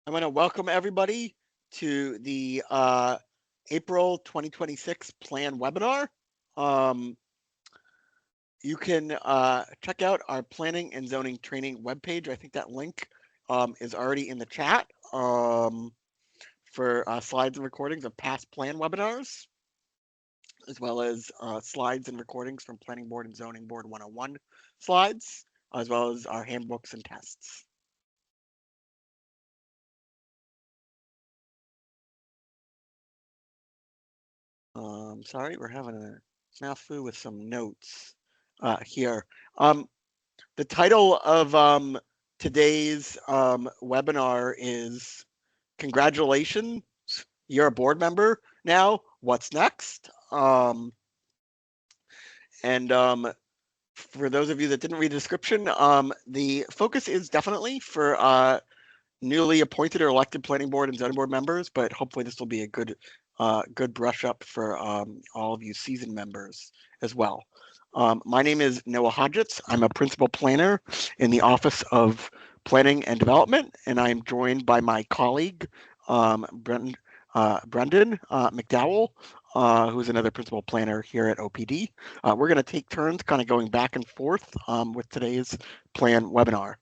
I want to welcome everybody to the April 2026 Plan webinar. Um, you can check out our planning and zoning training webpage. I think that link is already in the chat for slides and recordings of past plan webinars, as well as slides and recordings from Planning Board and Zoning Board 101 slides, as well as our handbooks and tests. Sorry, we're having a snafu with some notes here. The title of today's webinar is Congratulations, you're a board member now. What's next? And for those of you that didn't read the description, the focus is definitely for newly appointed or elected planning board and zoning board members, but hopefully this will be a good brush up for all of you seasoned members as well. My name is Noah Hodgetts. I'm a principal planner in the Office of Planning and Development, and I'm joined by my colleague, Brendan McDowell, who's another principal planner here at OPD. We're going to take turns kind of going back and forth with today's plan webinar.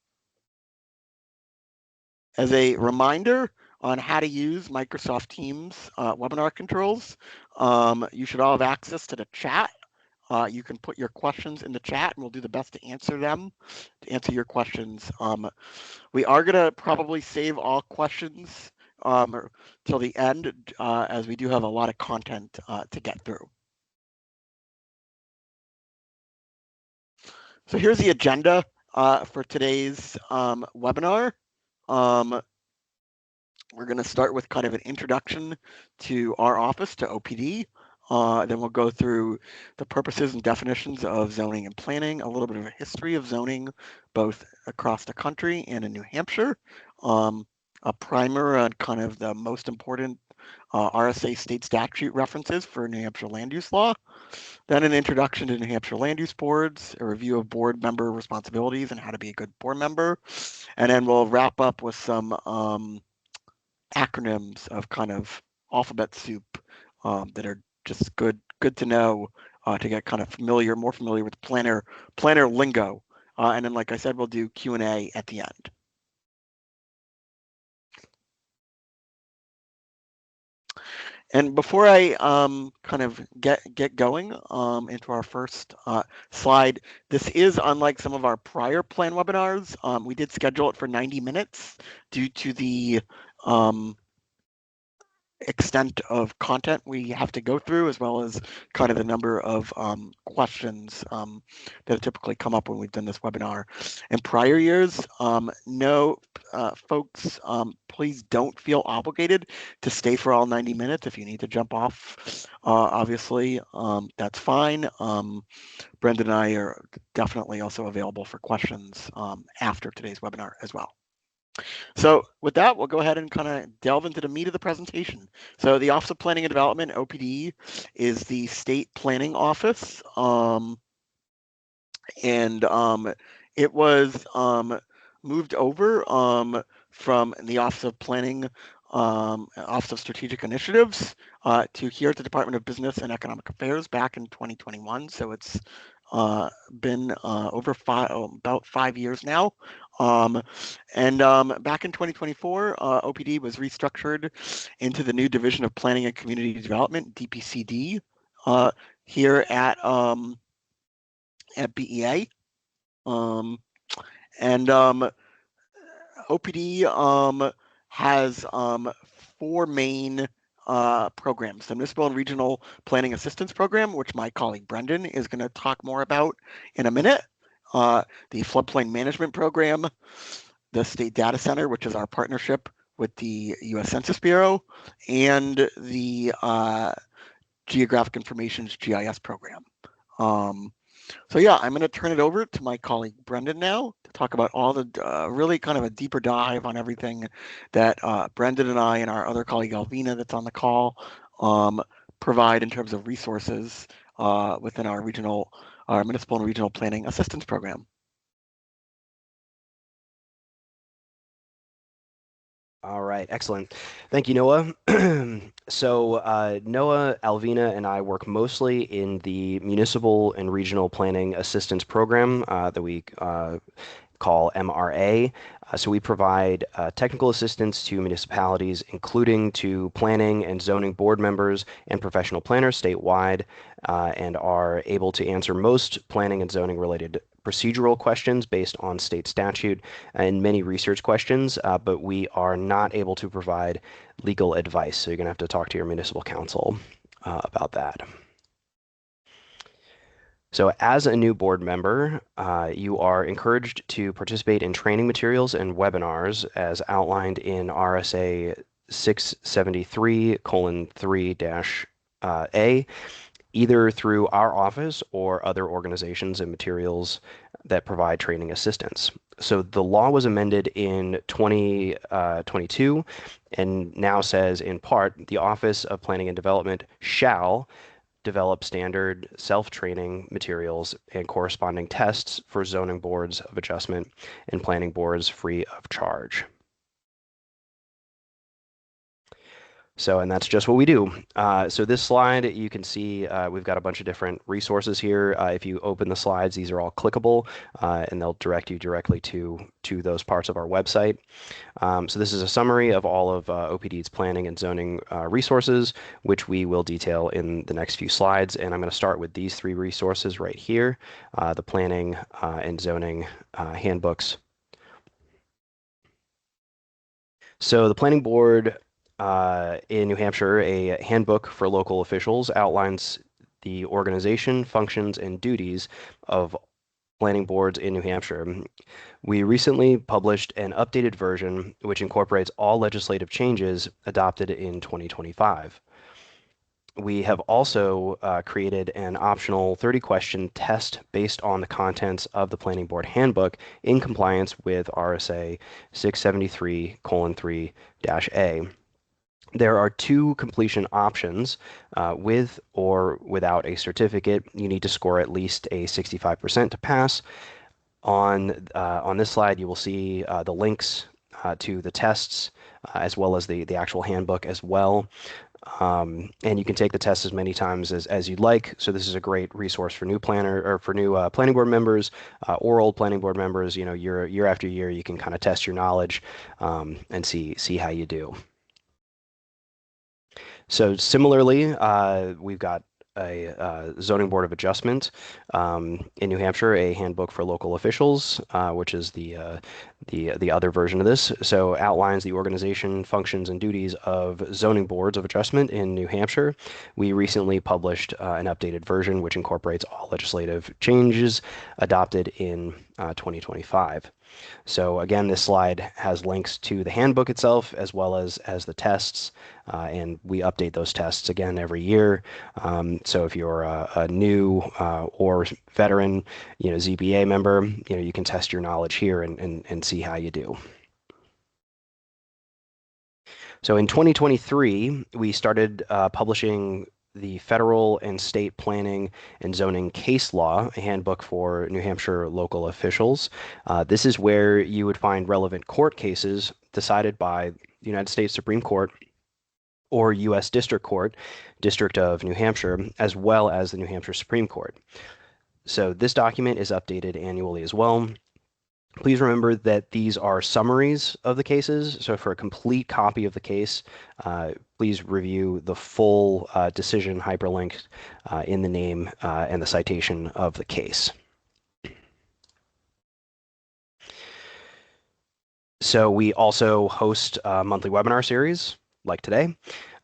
As a reminder on how to use Microsoft Teams webinar controls, you should all have access to the chat. You can put your questions in the chat and we'll do the best to answer them, to answer your questions. We are going to probably save all questions till the end as we do have a lot of content to get through. So here's the agenda for today's webinar. We're going to start with kind of an introduction to our office, to OPD. Then we'll go through the purposes and definitions of zoning and planning, a little bit of a history of zoning, both across the country and in New Hampshire, a primer on kind of the most important RSA state statute references for New Hampshire land use law, then an introduction to New Hampshire land use boards, a review of board member responsibilities and how to be a good board member, and then we'll wrap up with some acronyms of kind of alphabet soup that are just good to know to get kind of more familiar with planner lingo. And then, like I said, we'll do Q&A at the end. And before I kind of get going into our first slide, this is unlike some of our prior plan webinars. We did schedule it for 90 minutes due to the extent of content we have to go through, as well as kind of the number of questions that typically come up when we've done this webinar. In prior years, no, folks, please don't feel obligated to stay for all 90 minutes. If you need to jump off, obviously, that's fine. Brendan and I are definitely also available for questions after today's webinar as well. So with that, we'll go ahead and kind of delve into the meat of the presentation. So the Office of Planning and Development, OPD, is the state planning office. And it was moved over from the Office of Planning, Office of Strategic Initiatives to here at the Department of Business and Economic Affairs back in 2021. So it's been over about 5 years now. And back in 2024, OPD was restructured into the new Division of Planning and Community Development, DPCD, here at BEA. And OPD has 4 main programs. The Municipal and Regional Planning Assistance Program, which my colleague Brendan is going to talk more about in a minute. The Floodplain Management Program, the State Data Center, which is our partnership with the U.S. Census Bureau, and the Geographic Information's GIS program. So yeah, I'm going to turn it over to my colleague Brendan now to talk about all the really kind of a deeper dive on everything that Brendan and I and our other colleague Alvina that's on the call provide in terms of resources within our municipal and regional planning assistance program. All right, excellent. Thank you, Noah. Noah, Alvina, and I work mostly in the Municipal and Regional Planning Assistance Program that we call MRA. So we provide technical assistance to municipalities, including to planning and zoning board members and professional planners statewide, and are able to answer most planning and zoning related procedural questions based on state statute and many research questions, but we are not able to provide legal advice. So you're going to have to talk to your municipal council about that. So as a new board member, you are encouraged to participate in training materials and webinars as outlined in RSA 673:3-A, either through our office or other organizations and materials that provide training assistance. So the law was amended in 2022 and now says, in part, the Office of Planning and Development shall develop standard self-training materials and corresponding tests for zoning boards of adjustment and planning boards free of charge. So, and that's just what we do. So this slide, you can see we've got a bunch of different resources here. If you open the slides, these are all clickable, and they'll direct you directly to those parts of our website. So this is a summary of all of OPD's planning and zoning resources, which we will detail in the next few slides. And I'm going to start with these three resources right here, the planning and zoning handbooks. So the planning board in New Hampshire, a handbook for local officials outlines the organization, functions, and duties of planning boards in New Hampshire. We recently published an updated version which incorporates all legislative changes adopted in 2025. We have also created an optional 30-question test based on the contents of the Planning Board Handbook in compliance with RSA 673:3-A. There are two completion options, with or without a certificate. You need to score at least a 65% to pass. On this slide, you will see the links to the tests as well as the actual handbook as well. And you can take the test as many times as you'd like. So this is a great resource for new planner or for new planning board members or old planning board members. You know, year after year, you can kind of test your knowledge and see how you do. So similarly, we've got a zoning board of adjustment in New Hampshire, a handbook for local officials, which is the other version of this. So outlines the organization, functions, and duties of zoning boards of adjustment in New Hampshire. We recently published an updated version which incorporates all legislative changes adopted in 2025. So again, this slide has links to the handbook itself as well as the tests, and we update those tests again every year. So if you're a new or veteran, ZBA member, you can test your knowledge here and see how you do. So in 2023, we started publishing the Federal and State Planning and Zoning Case Law, a handbook for New Hampshire local officials. This is where you would find relevant court cases decided by the United States Supreme Court or U.S. District Court, District of New Hampshire, as well as the New Hampshire Supreme Court. So this document is updated annually as well. Please remember that these are summaries of the cases. So for a complete copy of the case, please review the full decision hyperlinked in the name and the citation of the case. So we also host a monthly webinar series like today.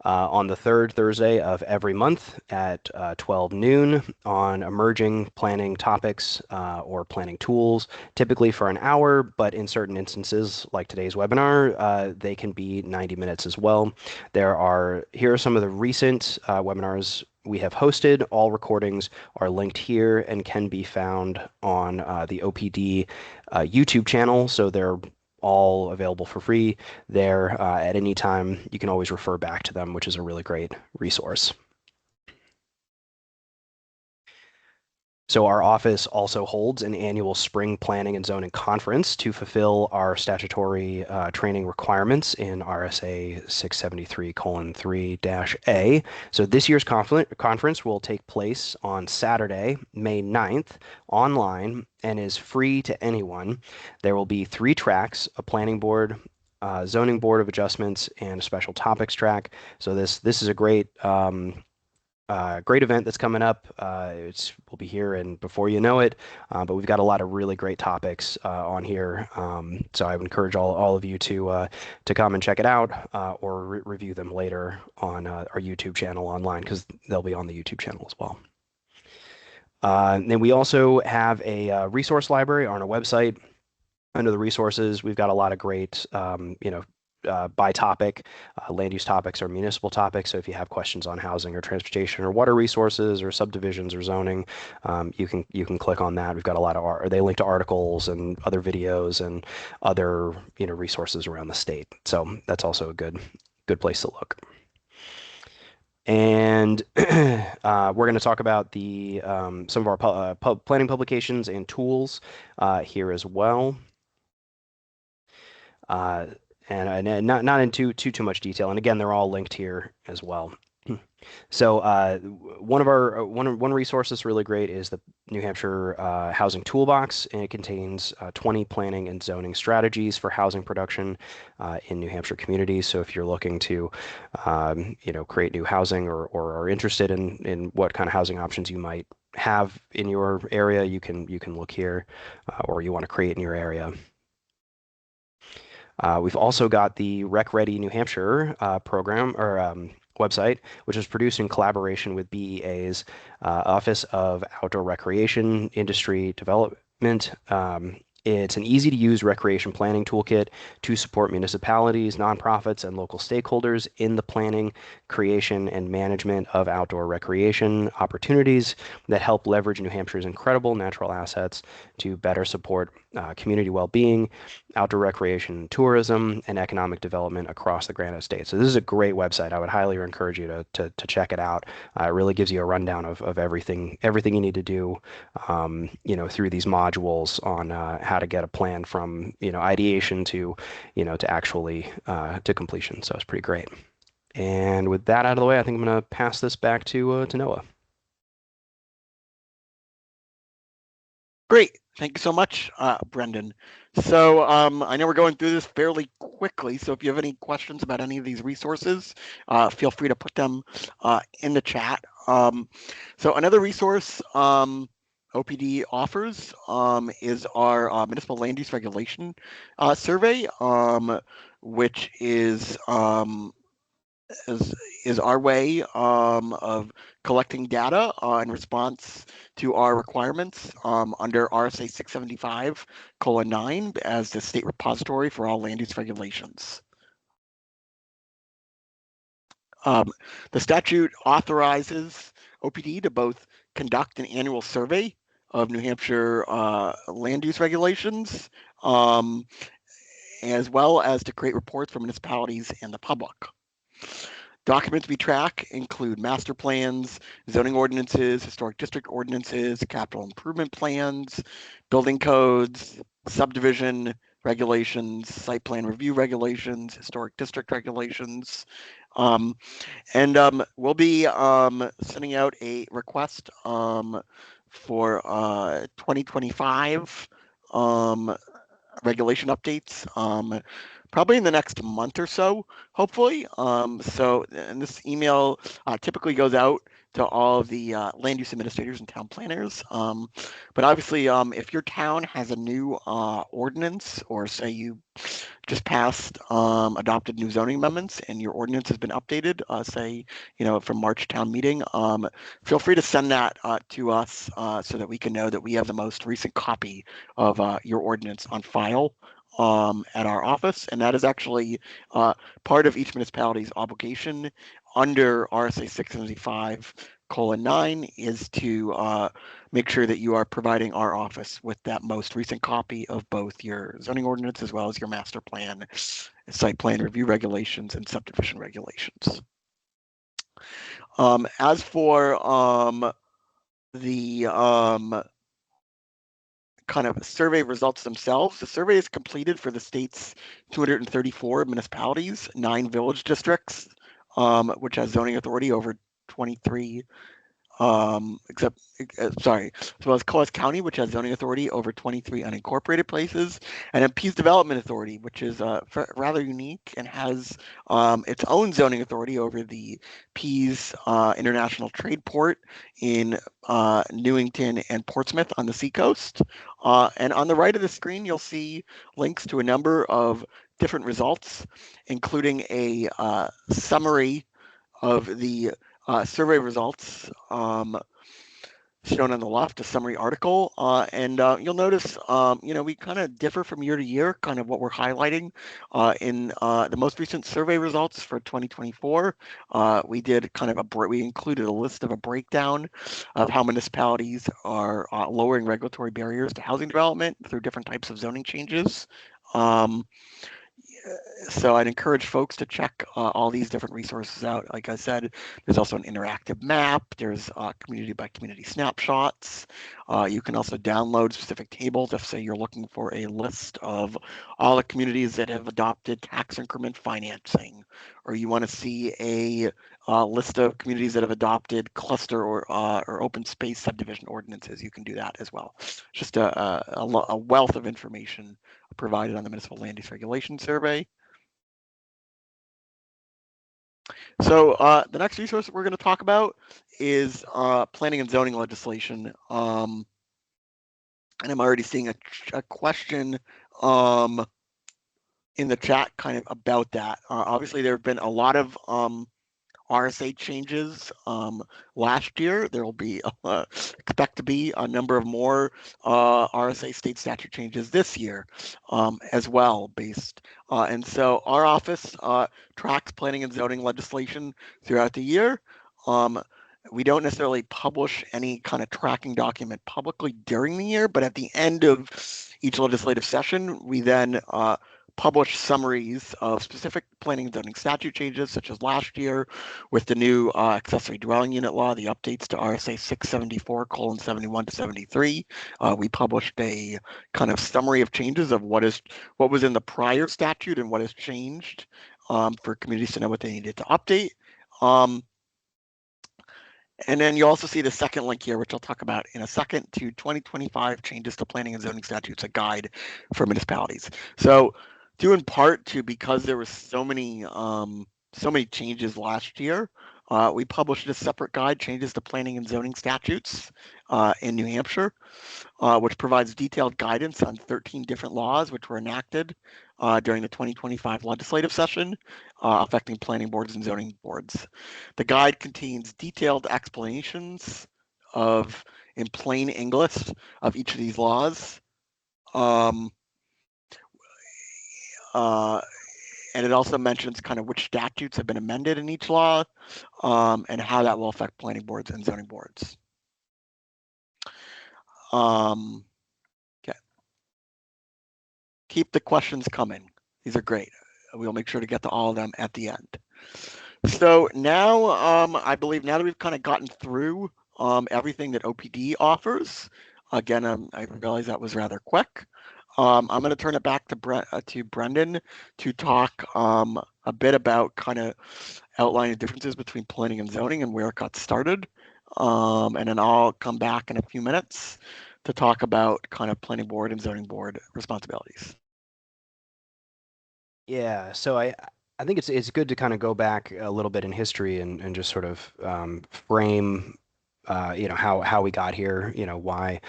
On the third Thursday of every month at 12 noon on emerging planning topics or planning tools, typically for an hour, but in certain instances, like today's webinar, they can be 90 minutes as well. Here are some of the recent webinars we have hosted. All recordings are linked here and can be found on the OPD YouTube channel, so they're all available for free there at any time. You can always refer back to them, which is a really great resource. So our office also holds an annual spring planning and zoning conference to fulfill our statutory training requirements in RSA 673:3-A. So this year's conference will take place on Saturday, May 9th, online, and is free to anyone. There will be 3 tracks: a planning board, zoning board of adjustments, and a special topics track. So this is a great event that's coming up. We'll be here and before you know it, but we've got a lot of really great topics on here. So I would encourage all of you to come and check it out or review them later on our YouTube channel online because they'll be on the YouTube channel as well. Then we also have a resource library on our website. Under the resources, we've got a lot of great, by topic, land use topics or municipal topics. So if you have questions on housing or transportation or water resources or subdivisions or zoning, you can click on that. We've got a lot of they link to articles and other videos and other resources around the state. So that's also a good place to look. And we're going to talk about some of our planning publications and tools here as well. And not into too much detail. And again, they're all linked here as well. So one resource that's really great is the New Hampshire Housing Toolbox, and it contains 20 planning and zoning strategies for housing production in New Hampshire communities. So if you're looking to create new housing or are interested in what kind of housing options you might have in your area, you can look here, or you want to create in your area. We've also got the Rec Ready New Hampshire program or website, which is produced in collaboration with BEA's Office of Outdoor Recreation Industry Development. It's an easy-to-use recreation planning toolkit to support municipalities, nonprofits, and local stakeholders in the planning, creation, and management of outdoor recreation opportunities that help leverage New Hampshire's incredible natural assets to better support community well-being, outdoor recreation, tourism, and economic development across the Granite State. So this is a great website. I would highly encourage you to check it out. It really gives you a rundown of everything you need to do, through these modules on how to get a plan from ideation to actually to completion. So it's pretty great. And with that out of the way, I think I'm going to pass this back to Noah. Great. Thank you so much, Brendan. So I know we're going through this fairly quickly, so if you have any questions about any of these resources, feel free to put them in the chat. So another resource OPD offers is our municipal land use regulation survey, which is our way of collecting data in response to our requirements under RSA 675:9 as the state repository for all land use regulations. The statute authorizes OPD to both conduct an annual survey of New Hampshire land use regulations, as well as to create reports for municipalities and the public. Documents we track include master plans, zoning ordinances, historic district ordinances, capital improvement plans, building codes, subdivision regulations, site plan review regulations, historic district regulations. And we'll be sending out a request for 2025 regulation updates probably in the next month or so, hopefully. And this email typically goes out to all of the land use administrators and town planners. But obviously, if your town has a new ordinance, or say you just passed adopted new zoning amendments and your ordinance has been updated, say, from March town meeting, feel free to send that to us so that we can know that we have the most recent copy of your ordinance on file at our office. And that is actually part of each municipality's obligation under RSA 675:9 is to make sure that you are providing our office with that most recent copy of both your zoning ordinance as well as your master plan, site plan review regulations, and subdivision regulations. As for the kind of survey results themselves. The survey is completed for the state's 234 municipalities, 9 village districts, which has zoning authority over 23 except sorry, as well as Coas County, which has zoning authority over 23 unincorporated places, and then Pease Development Authority, which is rather unique and has its own zoning authority over the Pease International Trade Port in Newington and Portsmouth on the seacoast. And on the right of the screen, you'll see links to a number of different results, including a summary of the survey results shown on the left, a summary article. And you'll notice, we kind of differ from year to year, kind of what we're highlighting. In the most recent survey results for 2024, we did kind of we included a list of a breakdown of how municipalities are lowering regulatory barriers to housing development through different types of zoning changes. Um, so I'd encourage folks to check all these different resources out. Like I said, there's also an interactive map. There's community by community snapshots. You can also download specific tables if, say, you're looking for a list of all the communities that have adopted tax increment financing, or you want to see a list of communities that have adopted cluster or open space subdivision ordinances. You can do that as well. Just a wealth of information provided on the Municipal Land Use Regulation Survey. So the next resource that we're going to talk about is planning and zoning legislation. And I'm already seeing a question in the chat kind of about that. Obviously, there have been a lot of RSA changes last year. There will be expect to be a number of more RSA state statute changes this year as well. And so our office tracks planning and zoning legislation throughout the year. We don't necessarily publish any kind of tracking document publicly during the year, but at the end of each legislative session, we then publish summaries of specific planning and zoning statute changes, such as last year with the new accessory dwelling unit law, the updates to RSA 674:71 to 73. We published a kind of summary of changes of what was in the prior statute and what has changed for communities to know what they needed to update. And then you also see the second link here, which I'll talk about in a second, to 2025 changes to planning and zoning statutes, a guide for municipalities. So due in part to because there was so many changes last year, we published a separate guide, changes to planning and zoning statutes in New Hampshire, which provides detailed guidance on 13 different laws which were enacted during the 2025 legislative session affecting planning boards and zoning boards. The guide contains detailed explanations in plain English, of each of these laws. And it also mentions kind of which statutes have been amended in each law and how that will affect planning boards and zoning boards. Okay. Keep the questions coming. These are great. We'll make sure to get to all of them at the end. So now, I believe now that we've kind of gotten through everything that OPD offers, again, I realize that was rather quick. I'm going to turn it back to Brendan to talk a bit about kind of outlining the differences between planning and zoning and where it got started. And then I'll come back in a few minutes to talk about kind of planning board and zoning board responsibilities. Yeah, so I think it's good to kind of go back a little bit in history and just sort of frame how we got here, why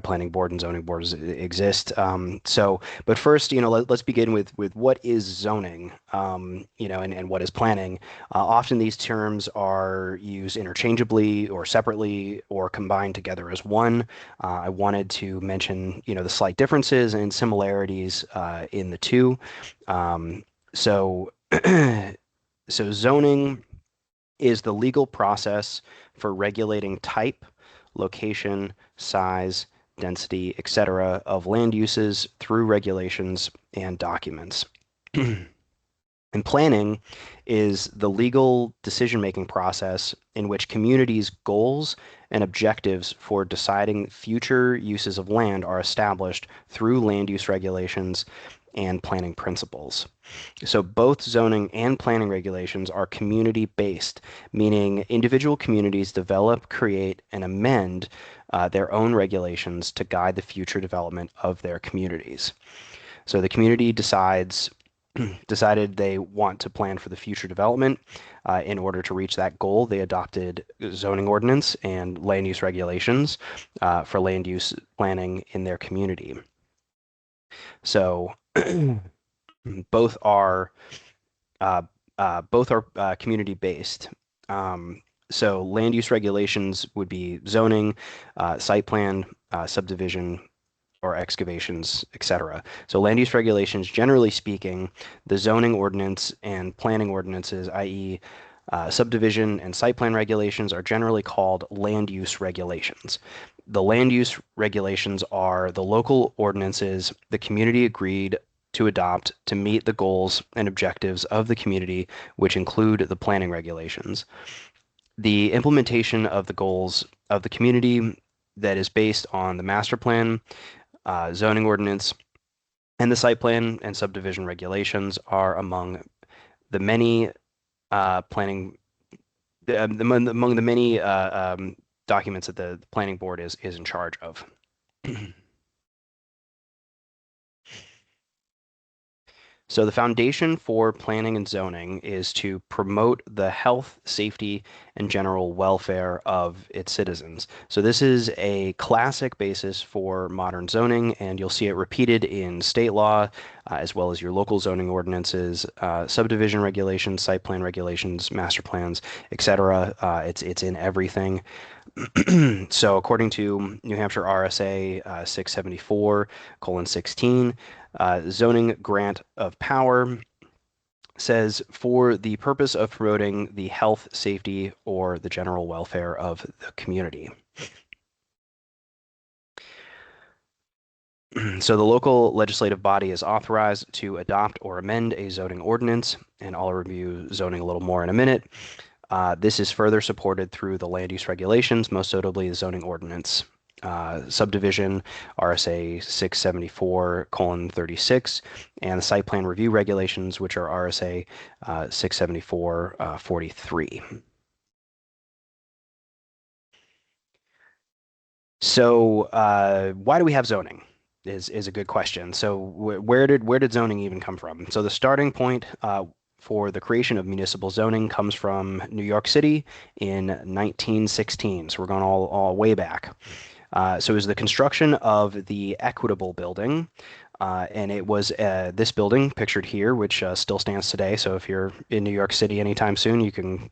planning board and zoning boards exist. But first, let's begin with what is zoning, and what is planning. Often these terms are used interchangeably or separately or combined together as one. I wanted to mention, the slight differences and similarities in the two. So, so zoning is the legal process for regulating type, location, size, density, etc. of land uses through regulations and documents. And planning is the legal decision-making process in which communities' goals and objectives for deciding future uses of land are established through land use regulations and planning principles. So both zoning and planning regulations are community-based, meaning individual communities develop, create, and amend their own regulations to guide the future development of their communities. So the community decided they want to plan for the future development. In order to reach that goal, they adopted zoning ordinance and land use regulations for land use planning in their community. So both are uh, community based. So land use regulations would be zoning, site plan, subdivision, or excavations, etc. So land use regulations, generally speaking, the zoning ordinance and planning ordinances, i.e., subdivision and site plan regulations, are generally called land use regulations. The land use regulations are the local ordinances the community agreed to adopt to meet the goals and objectives of the community, which include the planning regulations. The implementation of the goals of the community that is based on the master plan, zoning ordinance, and the site plan and subdivision regulations are among the many planning among the many documents that the planning board is in charge of. So the foundation for planning and zoning is to promote the health, safety, and general welfare of its citizens. So this is a classic basis for modern zoning, and you'll see it repeated in state law, as well as your local zoning ordinances, subdivision regulations, site plan regulations, master plans, etc. It's in everything. So according to New Hampshire RSA 674:16, zoning grant of power says for the purpose of promoting the health, safety, or the general welfare of the community. So the local legislative body is authorized to adopt or amend a zoning ordinance, and I'll review zoning a little more in a minute. This is further supported through the land use regulations, most notably the zoning ordinance. Subdivision RSA 674:36, and the site plan review regulations, which are RSA 674:43. So why do we have zoning is a good question. So where did zoning even come from? So the starting point for the creation of municipal zoning comes from New York City in 1916. So we're going all way back. So it was the construction of the Equitable Building, and it was this building pictured here, which still stands today. So if you're in New York City anytime soon, you can,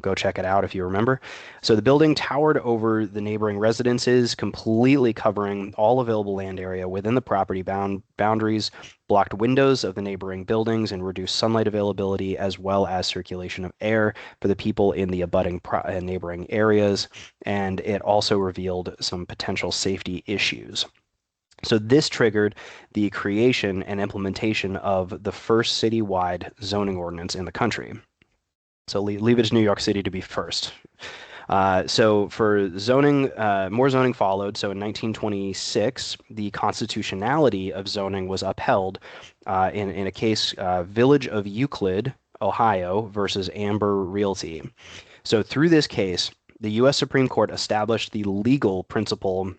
go check it out if you remember. So the building towered over the neighboring residences, completely covering all available land area within the property boundaries, blocked windows of the neighboring buildings, and reduced sunlight availability as well as circulation of air for the people in the abutting neighboring areas. And it also revealed some potential safety issues. So this triggered the creation and implementation of the first citywide zoning ordinance in the country. So leave it to New York City to be first. So for zoning, more zoning followed. So in 1926, the constitutionality of zoning was upheld in a case, Village of Euclid, Ohio versus Amber Realty. So through this case, the U.S. Supreme Court established the legal principle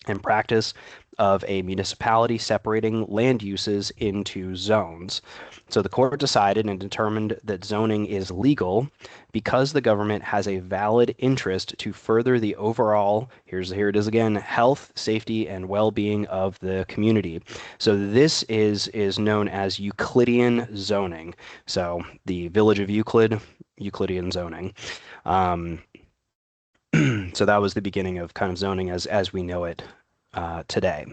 and practice of a municipality separating land uses into zones. So the court decided and determined that zoning is legal because the government has a valid interest to further the overall, here it is again, health, safety, and well-being of the community. So this is known as Euclidean zoning. So the Village of Euclid, Euclidean zoning. So that was the beginning of kind of zoning as we know it today.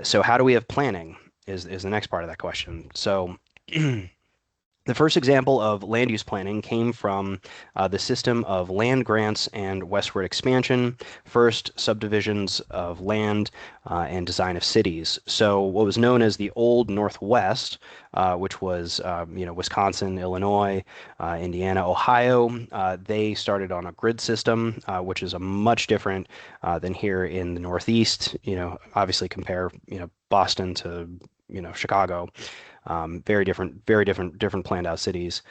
So how do we have planning is the next part of that question. So the The first example of land use planning came from the system of land grants and westward expansion, first subdivisions of land, and design of cities. So what was known as the Old Northwest, which was Wisconsin, Illinois, Indiana, Ohio, they started on a grid system, which is a much different than here in the Northeast. Obviously compare Boston to Chicago. Very different planned out cities.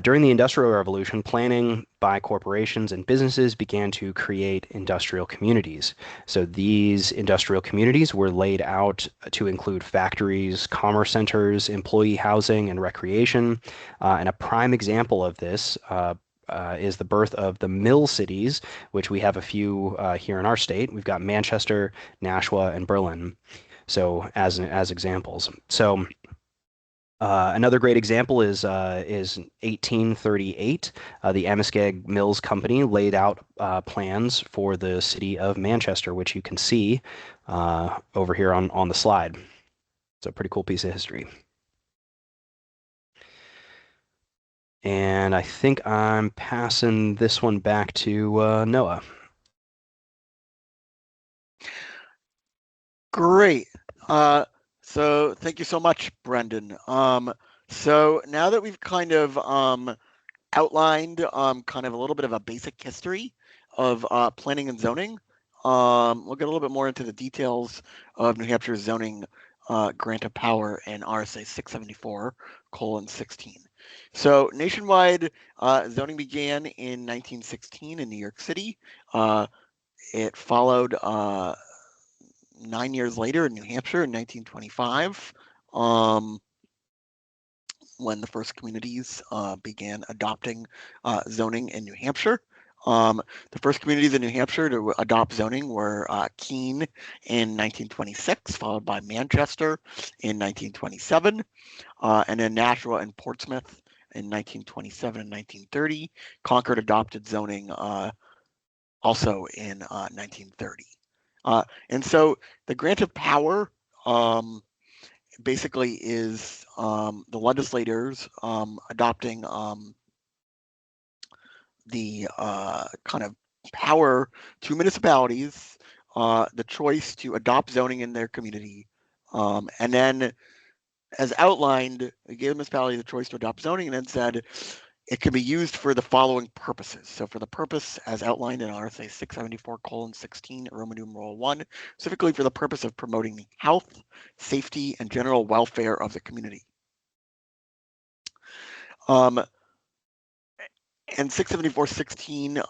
During the Industrial Revolution, planning by corporations and businesses began to create industrial communities. So these industrial communities were laid out to include factories, commerce centers, employee housing, and recreation. And a prime example of this is the birth of the mill cities, which we have a few here in our state. We've got Manchester, Nashua, and Berlin. So as examples. So another great example is 1838. The Amoskeag Mills Company laid out plans for the city of Manchester, which you can see over here on the slide. It's a pretty cool piece of history. And I think I'm passing this one back to Noah. Great. So thank you so much, Brendan. So now that we've kind of outlined kind of a little bit of a basic history of planning and zoning, we'll get a little bit more into the details of New Hampshire's zoning grant of power in RSA 674:16. So nationwide zoning began in 1916 in New York City. It followed 9 years later in New Hampshire in 1925, when the first communities began adopting zoning in New Hampshire. The first communities in New Hampshire to adopt zoning were Keene in 1926, followed by Manchester in 1927, and then Nashua and Portsmouth in 1927 and 1930. Concord adopted zoning also in 1930. And so the grant of power basically is the legislators adopting the kind of power to municipalities, the choice to adopt zoning in their community. And then, as outlined, it gave the municipality the choice to adopt zoning and then said, it can be used for the following purposes. So for the purpose as outlined in RSA 674:16, Roman numeral 1, specifically for the purpose of promoting the health, safety, and general welfare of the community. And 674:16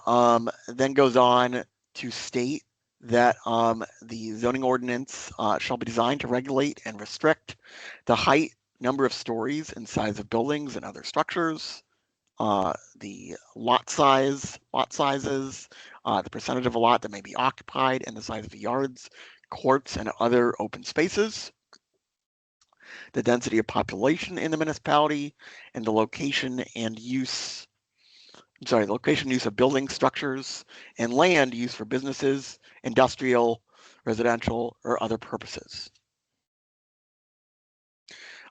then goes on to state that the zoning ordinance shall be designed to regulate and restrict the height, number of stories, and size of buildings and other structures, the lot sizes, the percentage of a lot that may be occupied, and the size of the yards, courts, and other open spaces, the density of population in the municipality, and the location and use of building structures and land used for businesses, industrial, residential, or other purposes.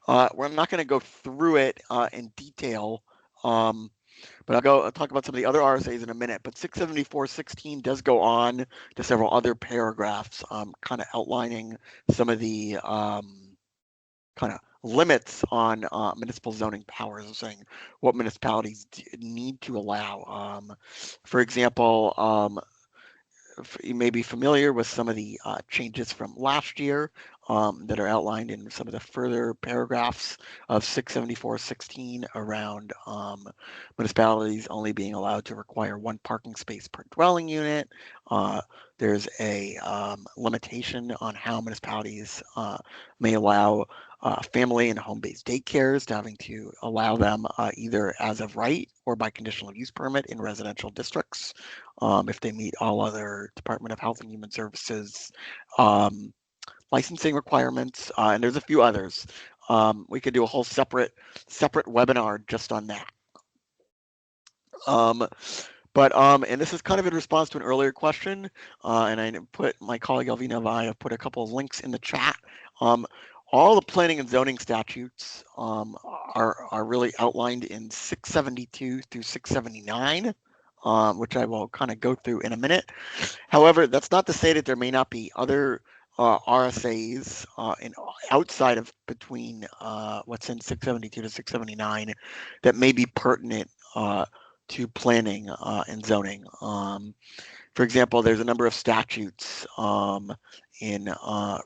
We're not going to go through it in detail, but I'll talk about some of the other RSAs in a minute. But 674:16 does go on to several other paragraphs, kind of outlining some of the kind of limits on municipal zoning powers, and saying what municipalities need to allow. For example, you may be familiar with some of the changes from last year that are outlined in some of the further paragraphs of 674:16 around municipalities only being allowed to require one parking space per dwelling unit. There's a limitation on how municipalities may allow family and home-based daycares, to having to allow them either as of right or by conditional use permit in residential districts, if they meet all other Department of Health and Human Services licensing requirements, and there's a few others. We could do a whole separate webinar just on that. And this is kind of in response to an earlier question, and I put my colleague Alvina and I have put a couple of links in the chat. all the planning and zoning statutes are really outlined in 672 through 679, which I will kind of go through in a minute. However, that's not to say that there may not be other RSAs outside of between what's in 672 to 679 that may be pertinent to planning and zoning. For example, there's a number of statutes in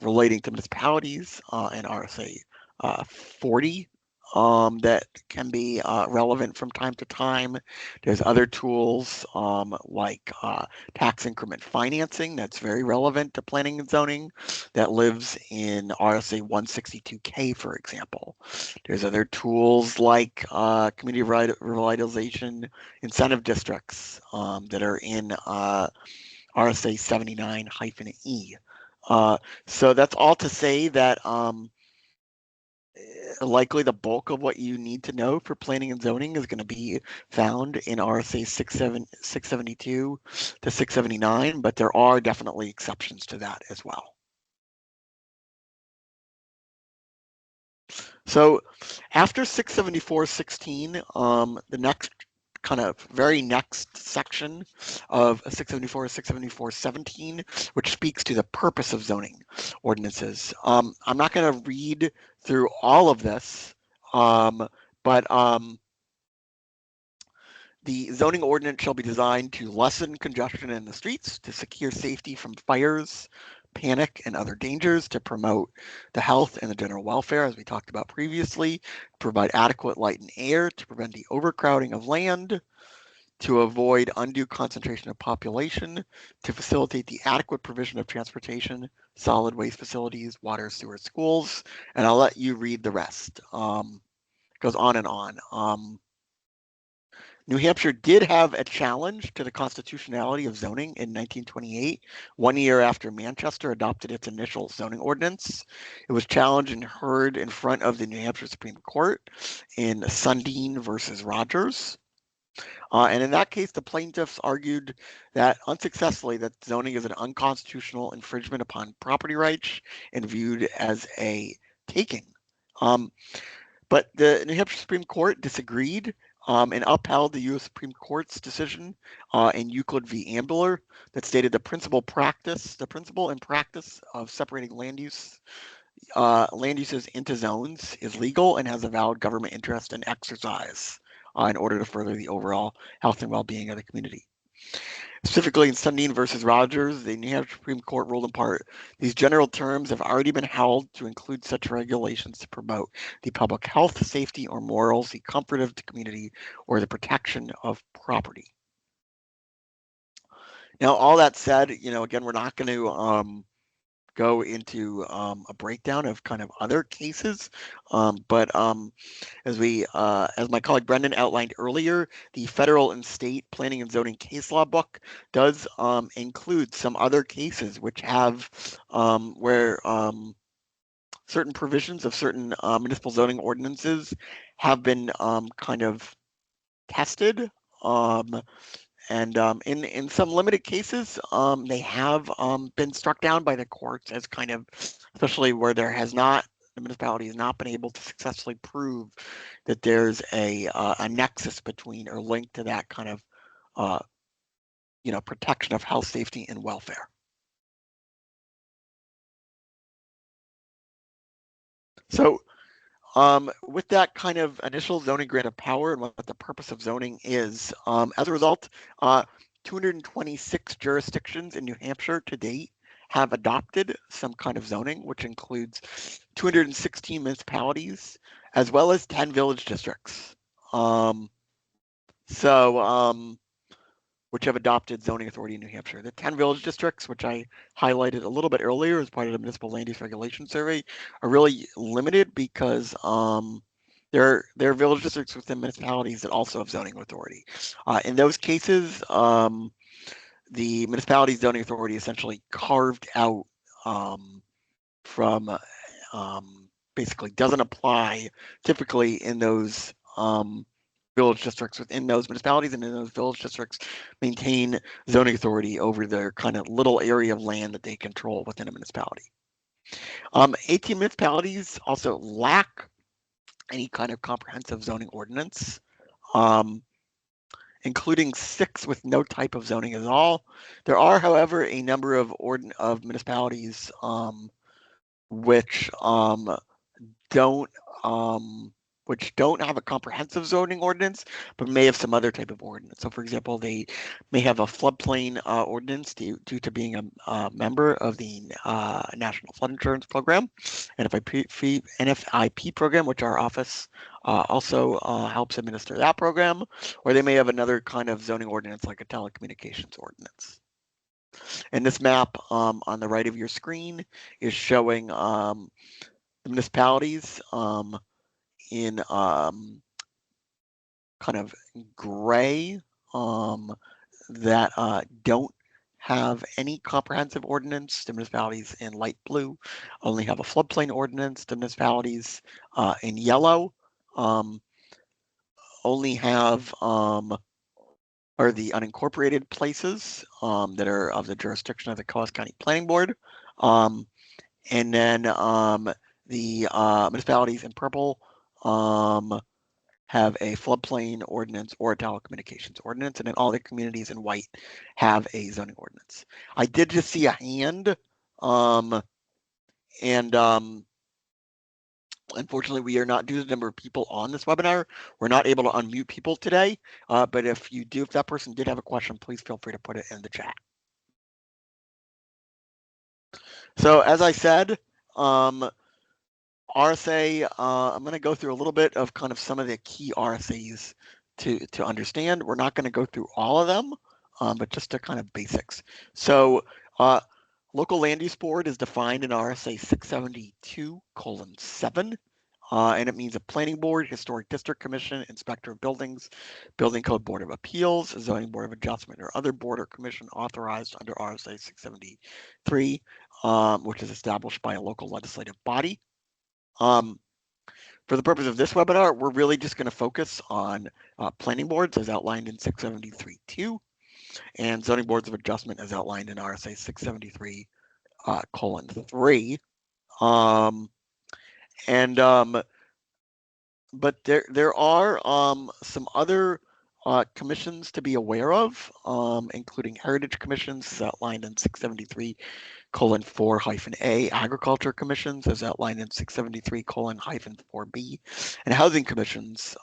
relating to municipalities in RSA 40 that can be relevant from time to time. There's other tools like tax increment financing that's very relevant to planning and zoning that lives in RSA 162K, for example. There's other tools like community revitalization incentive districts that are in RSA 79-E. So that's all to say that likely the bulk of what you need to know for planning and zoning is going to be found in RSA 672 to 679, but there are definitely exceptions to that as well. So after 674.16, the next kind of very next section of 674 674.17, which speaks to the purpose of zoning ordinances. I'm not going to read through all of this, but the zoning ordinance shall be designed to lessen congestion in the streets, to secure safety from fires, panic, and other dangers, to promote the health and the general welfare, as we talked about previously, provide adequate light and air, to prevent the overcrowding of land, to avoid undue concentration of population, to facilitate the adequate provision of transportation, solid waste facilities, water, sewer, schools, and I'll let you read the rest. It goes on and on. New Hampshire did have a challenge to the constitutionality of zoning in 1928, 1 year after Manchester adopted its initial zoning ordinance. It was challenged and heard in front of the New Hampshire Supreme Court in Sundin versus Rogers. And in that case, the plaintiffs argued that unsuccessfully that zoning is an unconstitutional infringement upon property rights and viewed as a taking. Um, but the New Hampshire Supreme Court disagreed and upheld the U.S. Supreme Court's decision in Euclid v. Ambler that stated the principle and practice of separating land uses into zones is legal and has a valid government interest and exercise in order to further the overall health and well-being of the community. Specifically in Sundin versus Rogers, the New Hampshire Supreme Court ruled in part, these general terms have already been held to include such regulations to promote the public health, safety, or morals, the comfort of the community, or the protection of property. Now, all that said, again, we're not going to go into a breakdown of kind of other cases, but as my colleague Brendan outlined earlier, the federal and state planning and zoning case law book does include some other cases which have where certain provisions of certain municipal zoning ordinances have been kind of tested. And in some limited cases, they have been struck down by the courts as kind of, especially where the municipality has not been able to successfully prove that there's a nexus between or link to that kind of, protection of health, safety, and welfare. So with that kind of initial zoning grant of power and what the purpose of zoning is, as a result, 226 jurisdictions in New Hampshire to date have adopted some kind of zoning, which includes 216 municipalities, as well as 10 village districts. Which have adopted zoning authority in New Hampshire. The 10 village districts, which I highlighted a little bit earlier as part of the Municipal Land Use Regulation Survey, are really limited because there are village districts within municipalities that also have zoning authority. In those cases, the municipality zoning authority essentially carved out from basically doesn't apply typically in those village districts within those municipalities, and in those village districts maintain zoning authority over their kind of little area of land that they control within a municipality. 18 municipalities also lack any kind of comprehensive zoning ordinance, um, including 6 with no type of zoning at all. There are, however, a number of municipalities which don't um, don't have a comprehensive zoning ordinance, but may have some other type of ordinance. So, for example, they may have a floodplain ordinance due to being a member of the National Flood Insurance Program, NFIP program, which our office also helps administer that program, or they may have another kind of zoning ordinance like a telecommunications ordinance. And this map on the right of your screen is showing the municipalities in kind of gray that don't have any comprehensive ordinance. The municipalities in light blue only have a floodplain ordinance. The municipalities in yellow um, only have are the unincorporated places that are of the jurisdiction of the Coast County Planning Board. And then the municipalities in purple have a floodplain ordinance or a telecommunications ordinance, and then all the communities in white have a zoning ordinance. I did just see a hand, um, and unfortunately, we are not, due to the number of people on this webinar, we're not able to unmute people today. But if that person did have a question, please feel free to put it in the chat. So as I said, RSA, I'm going to go through a little bit of kind of some of the key RSAs to understand. We're not going to go through all of them, but just the kind of basics. So local land use board is defined in RSA 672:7. And it means a planning board, historic district commission, inspector of buildings, building code board of appeals, zoning board of adjustment, or other board or commission authorized under RSA 673, which is established by a local legislative body. For the purpose of this webinar, we're really just going to focus on planning boards as outlined in 673.2 and zoning boards of adjustment as outlined in RSA 673:3. But there are some other commissions to be aware of, including heritage commissions outlined in 673:4-A, agriculture commissions as outlined in 673:4B, and housing commissions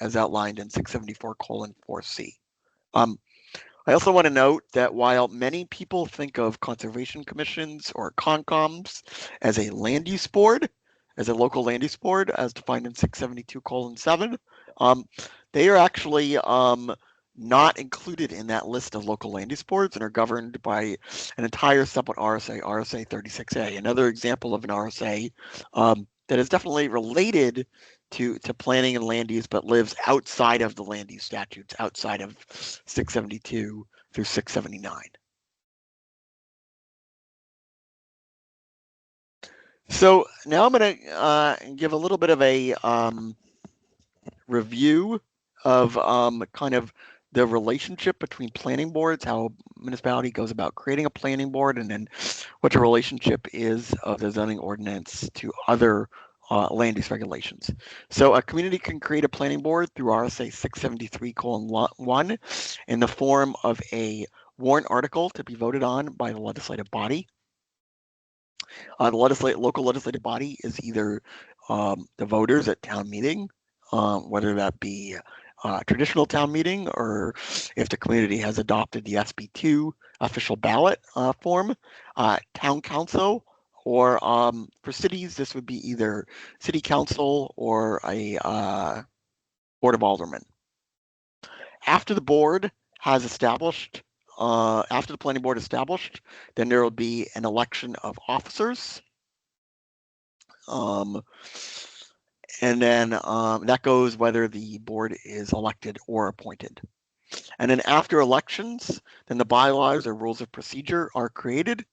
as outlined in 674:4C. I also want to note that while many people think of conservation commissions or CONCOMs as a land use board, as a local land use board, as defined in 672:7, they are actually not included in that list of local land use boards and are governed by an entire separate RSA, RSA 36A. Another example of an RSA that is definitely related to planning and land use, but lives outside of the land use statutes, outside of 672 through 679. So now I'm going to give a little bit of a review of kind of the relationship between planning boards, how a municipality goes about creating a planning board, and then what the relationship is of the zoning ordinance to other land use regulations. So a community can create a planning board through RSA 673:1 in the form of a warrant article to be voted on by the legislative body. The local legislative body is either the voters at town meeting, whether that be traditional town meeting or if the community has adopted the SB2 official ballot form, town council, or for cities, this would be either city council or a board of aldermen. After the board has established, after the planning board established, then there will be an election of officers. And then that goes whether the board is elected or appointed. And then after elections, then the bylaws or rules of procedure are created.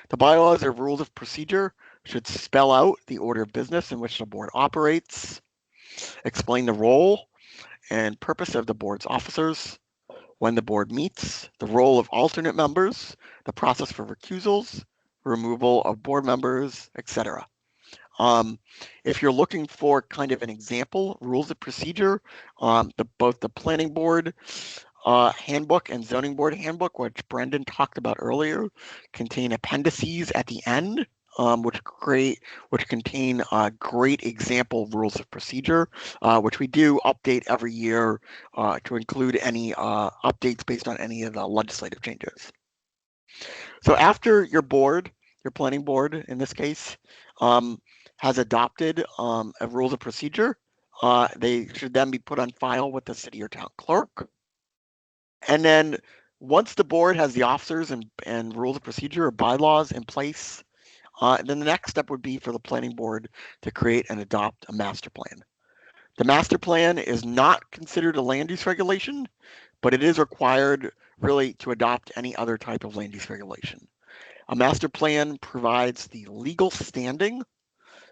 The bylaws or rules of procedure should spell out the order of business in which the board operates, explain the role and purpose of the board's officers, when the board meets, the role of alternate members, the process for recusals, removal of board members, etc. If you're looking for kind of an example, rules of procedure, both the planning board handbook and zoning board handbook, which Brendan talked about earlier, contain appendices at the end, which contain great example rules of procedure, which we do update every year to include any updates based on any of the legislative changes. So after your planning board in this case, has adopted a rules of procedure, they should then be put on file with the city or town clerk. And then once the board has the officers and rules of procedure or bylaws in place, then the next step would be for the planning board to create and adopt a master plan. The master plan is not considered a land use regulation, but it is required really to adopt any other type of land use regulation. A master plan provides the legal standing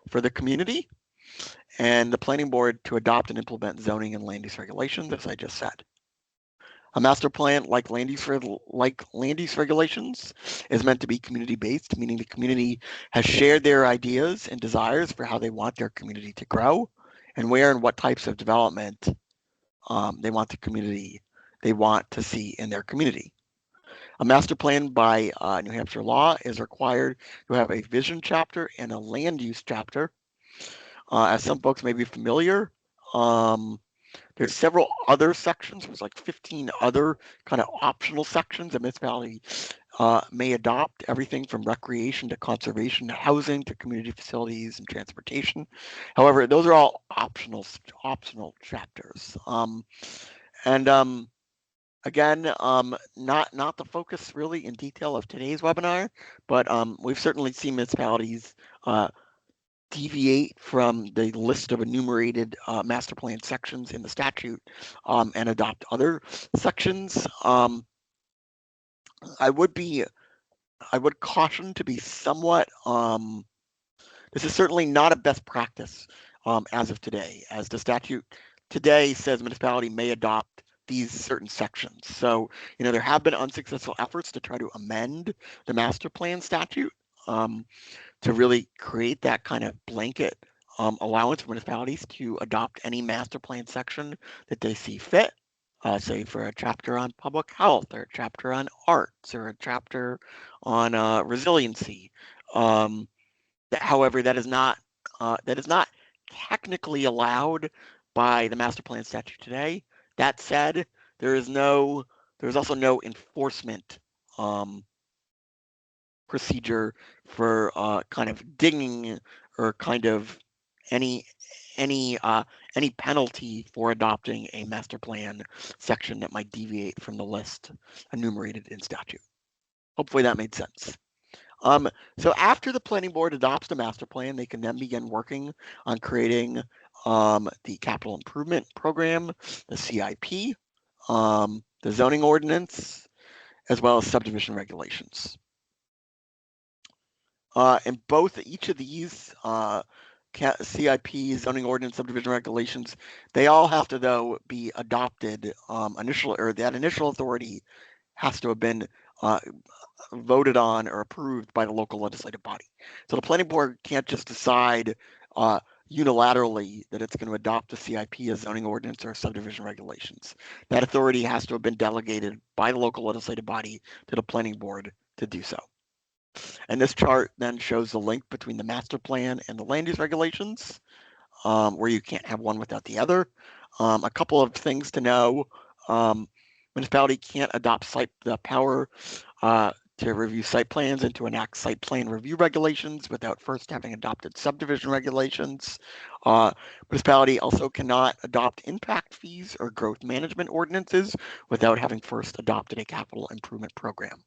for the community and the planning board to adopt and implement zoning and land use regulations, as I just said. A master plan, like land use regulations, is meant to be community-based, meaning the community has shared their ideas and desires for how they want their community to grow and where and what types of development they want to see in their community. A master plan by New Hampshire law is required to have a vision chapter and a land use chapter. As some folks may be familiar, there's several other sections. There's like 15 other kind of optional sections a municipality may adopt, everything from recreation to conservation to housing to community facilities and transportation. However, those are all optional chapters. Again, not the focus really in detail of today's webinar, but we've certainly seen municipalities deviate from the list of enumerated master plan sections in the statute and adopt other sections. I would caution to be somewhat, this is certainly not a best practice as of today, as the statute today says municipality may adopt these certain sections. So, there have been unsuccessful efforts to try to amend the master plan statute to really create that kind of blanket allowance for municipalities to adopt any master plan section that they see fit. Say for a chapter on public health or a chapter on arts or a chapter on resiliency. However, that is not technically allowed by the master plan statute today. That said, there is also no enforcement procedure for kind of dinging or kind of any penalty for adopting a master plan section that might deviate from the list enumerated in statute. Hopefully that made sense. So after the planning board adopts the master plan, they can then begin working on creating the capital improvement program, the CIP, the zoning ordinance, as well as subdivision regulations. In each of these CIP, zoning ordinance, subdivision regulations, they all have to, though, be adopted that initial authority has to have been voted on or approved by the local legislative body. So the planning board can't just decide unilaterally that it's going to adopt a CIP, a zoning ordinance, or subdivision regulations. That authority has to have been delegated by the local legislative body to the planning board to do so. And this chart then shows the link between the master plan and the land use regulations, where you can't have one without the other. A couple of things to know. Municipality can't adopt the power to review site plans and to enact site plan review regulations without first having adopted subdivision regulations. Municipality also cannot adopt impact fees or growth management ordinances without having first adopted a capital improvement program.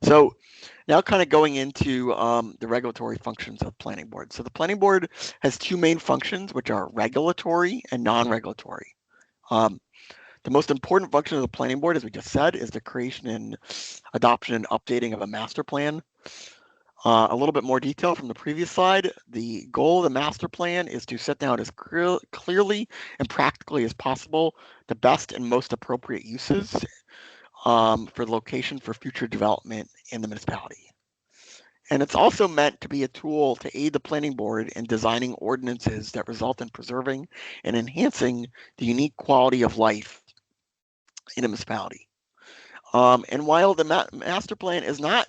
So now kind of going into the regulatory functions of planning board. So the planning board has two main functions, which are regulatory and non-regulatory. The most important function of the planning board, as we just said, is the creation and adoption and updating of a master plan. A little bit more detail from the previous slide. The goal of the master plan is to set down as clearly and practically as possible the best and most appropriate uses for the location for future development in the municipality. And it's also meant to be a tool to aid the planning board in designing ordinances that result in preserving and enhancing the unique quality of life in a municipality. And while the master plan is not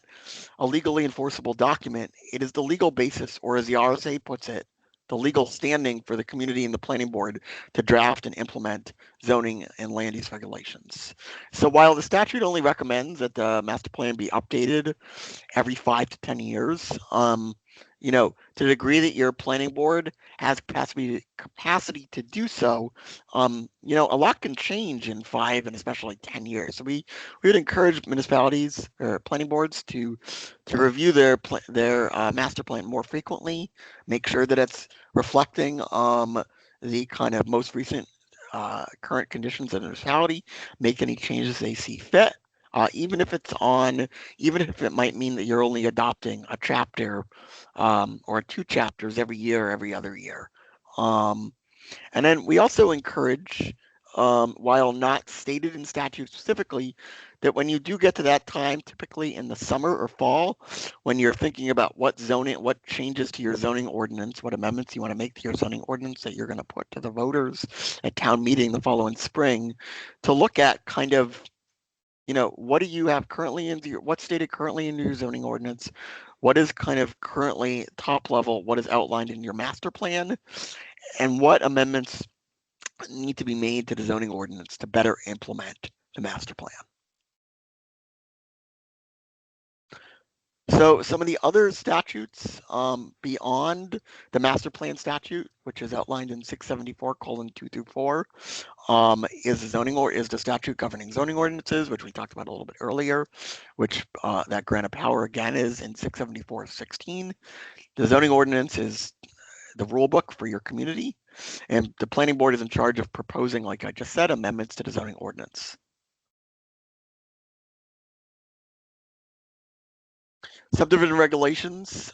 a legally enforceable document, it is the legal basis, or as the RSA puts it, the legal standing for the community and the planning board to draft and implement zoning and land use regulations. So while the statute only recommends that the master plan be updated every 5 to 10 years, to the degree that your planning board has capacity to do so, a lot can change in 5 and especially 10 years. So we would encourage municipalities or planning boards to review their master plan more frequently, make sure that it's reflecting the kind of most recent current conditions of the municipality, make any changes they see fit. Even if even if it might mean that you're only adopting a chapter or 2 chapters every year, every other year. Um, and then we also encourage, while not stated in statute specifically, that when you do get to that time, typically in the summer or fall, when you're thinking about what changes to your zoning ordinance, what amendments you want to make to your zoning ordinance that you're going to put to the voters at town meeting the following spring, to look at kind of what do you have currently what's stated currently in your zoning ordinance? What is kind of currently top level, what is outlined in your master plan, and what amendments need to be made to the zoning ordinance to better implement the master plan? So some of the other statutes beyond the master plan statute, which is outlined in 674:2 through 4, is the statute governing zoning ordinances, which we talked about a little bit earlier, which that grant of power again is in 674:16. The zoning ordinance is the rule book for your community, and the planning board is in charge of proposing, like I just said, amendments to the zoning ordinance. Subdivision regulations,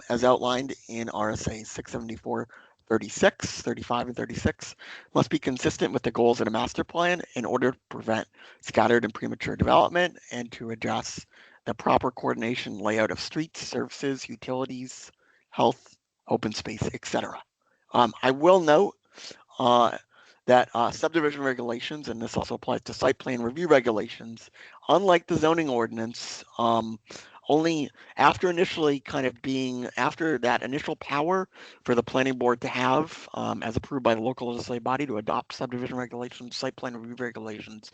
as outlined in RSA 674:36, 35, and 36, must be consistent with the goals of the master plan in order to prevent scattered and premature development and to address the proper coordination layout of streets, services, utilities, health, open space, etc. I will note uh, that subdivision regulations, and this also applies to site plan review regulations, unlike the zoning ordinance, only after that initial power for the planning board to have, as approved by the local legislative body, to adopt subdivision regulations, site plan review regulations,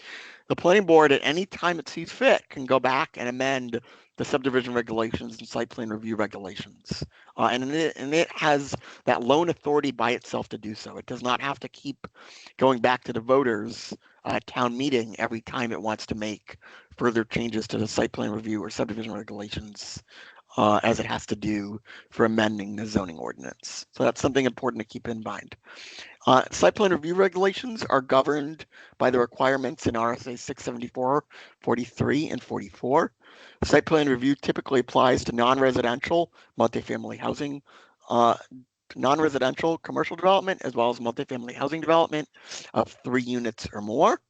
the planning board at any time it sees fit can go back and amend the subdivision regulations and site plan review regulations. And it has that lone authority by itself to do so. It does not have to keep going back to the voters at town meeting every time it wants to make further changes to the site plan review or subdivision regulations, as it has to do for amending the zoning ordinance. So that's something important to keep in mind. Site plan review regulations are governed by the requirements in RSA 674, 43, and 44. Site plan review typically applies to non-residential multifamily housing, uh, non-residential commercial development, as well as multifamily housing development of 3 units or more.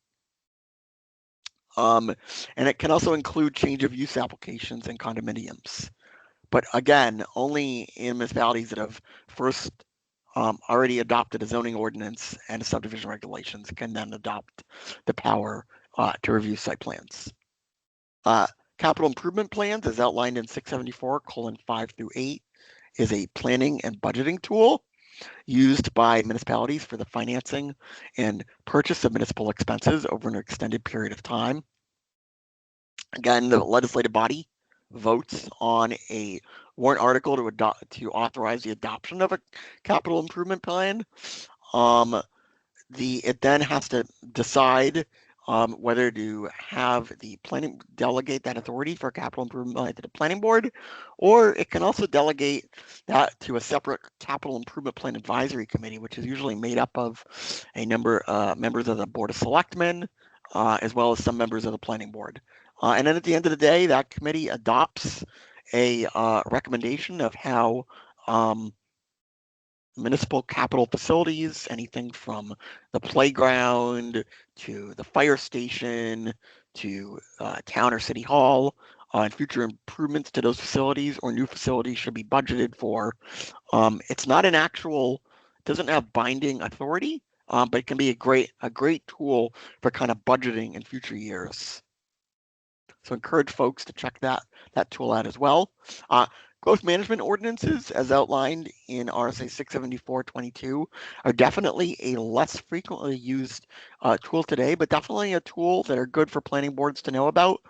Um, and it can also include change of use applications and condominiums. But again, only in municipalities that have first already adopted a zoning ordinance and a subdivision regulations can then adopt the power to review site plans. Uh, Capital improvement plans, as outlined in 674:5 through 8, is a planning and budgeting tool used by municipalities for the financing and purchase of municipal expenses over an extended period of time. Again, the legislative body votes on a warrant article to authorize the adoption of a capital improvement plan. Um, it then has to decide whether to have the planning delegate that authority for capital improvement plan to the planning board, or it can also delegate that to a separate capital improvement plan advisory committee, which is usually made up of a number members of the board of selectmen, as well as some members of the planning board. And then at the end of the day, that committee adopts a recommendation of how municipal capital facilities, anything from the playground to the fire station to town or city hall, and future improvements to those facilities or new facilities should be budgeted for. It's not an actual, doesn't have binding authority, but it can be a great tool for kind of budgeting in future years. So encourage folks to check that tool out as well. Uh, Growth management ordinances, as outlined in RSA 674-22, are definitely a less frequently used tool today, but definitely a tool that are good for planning boards to know about,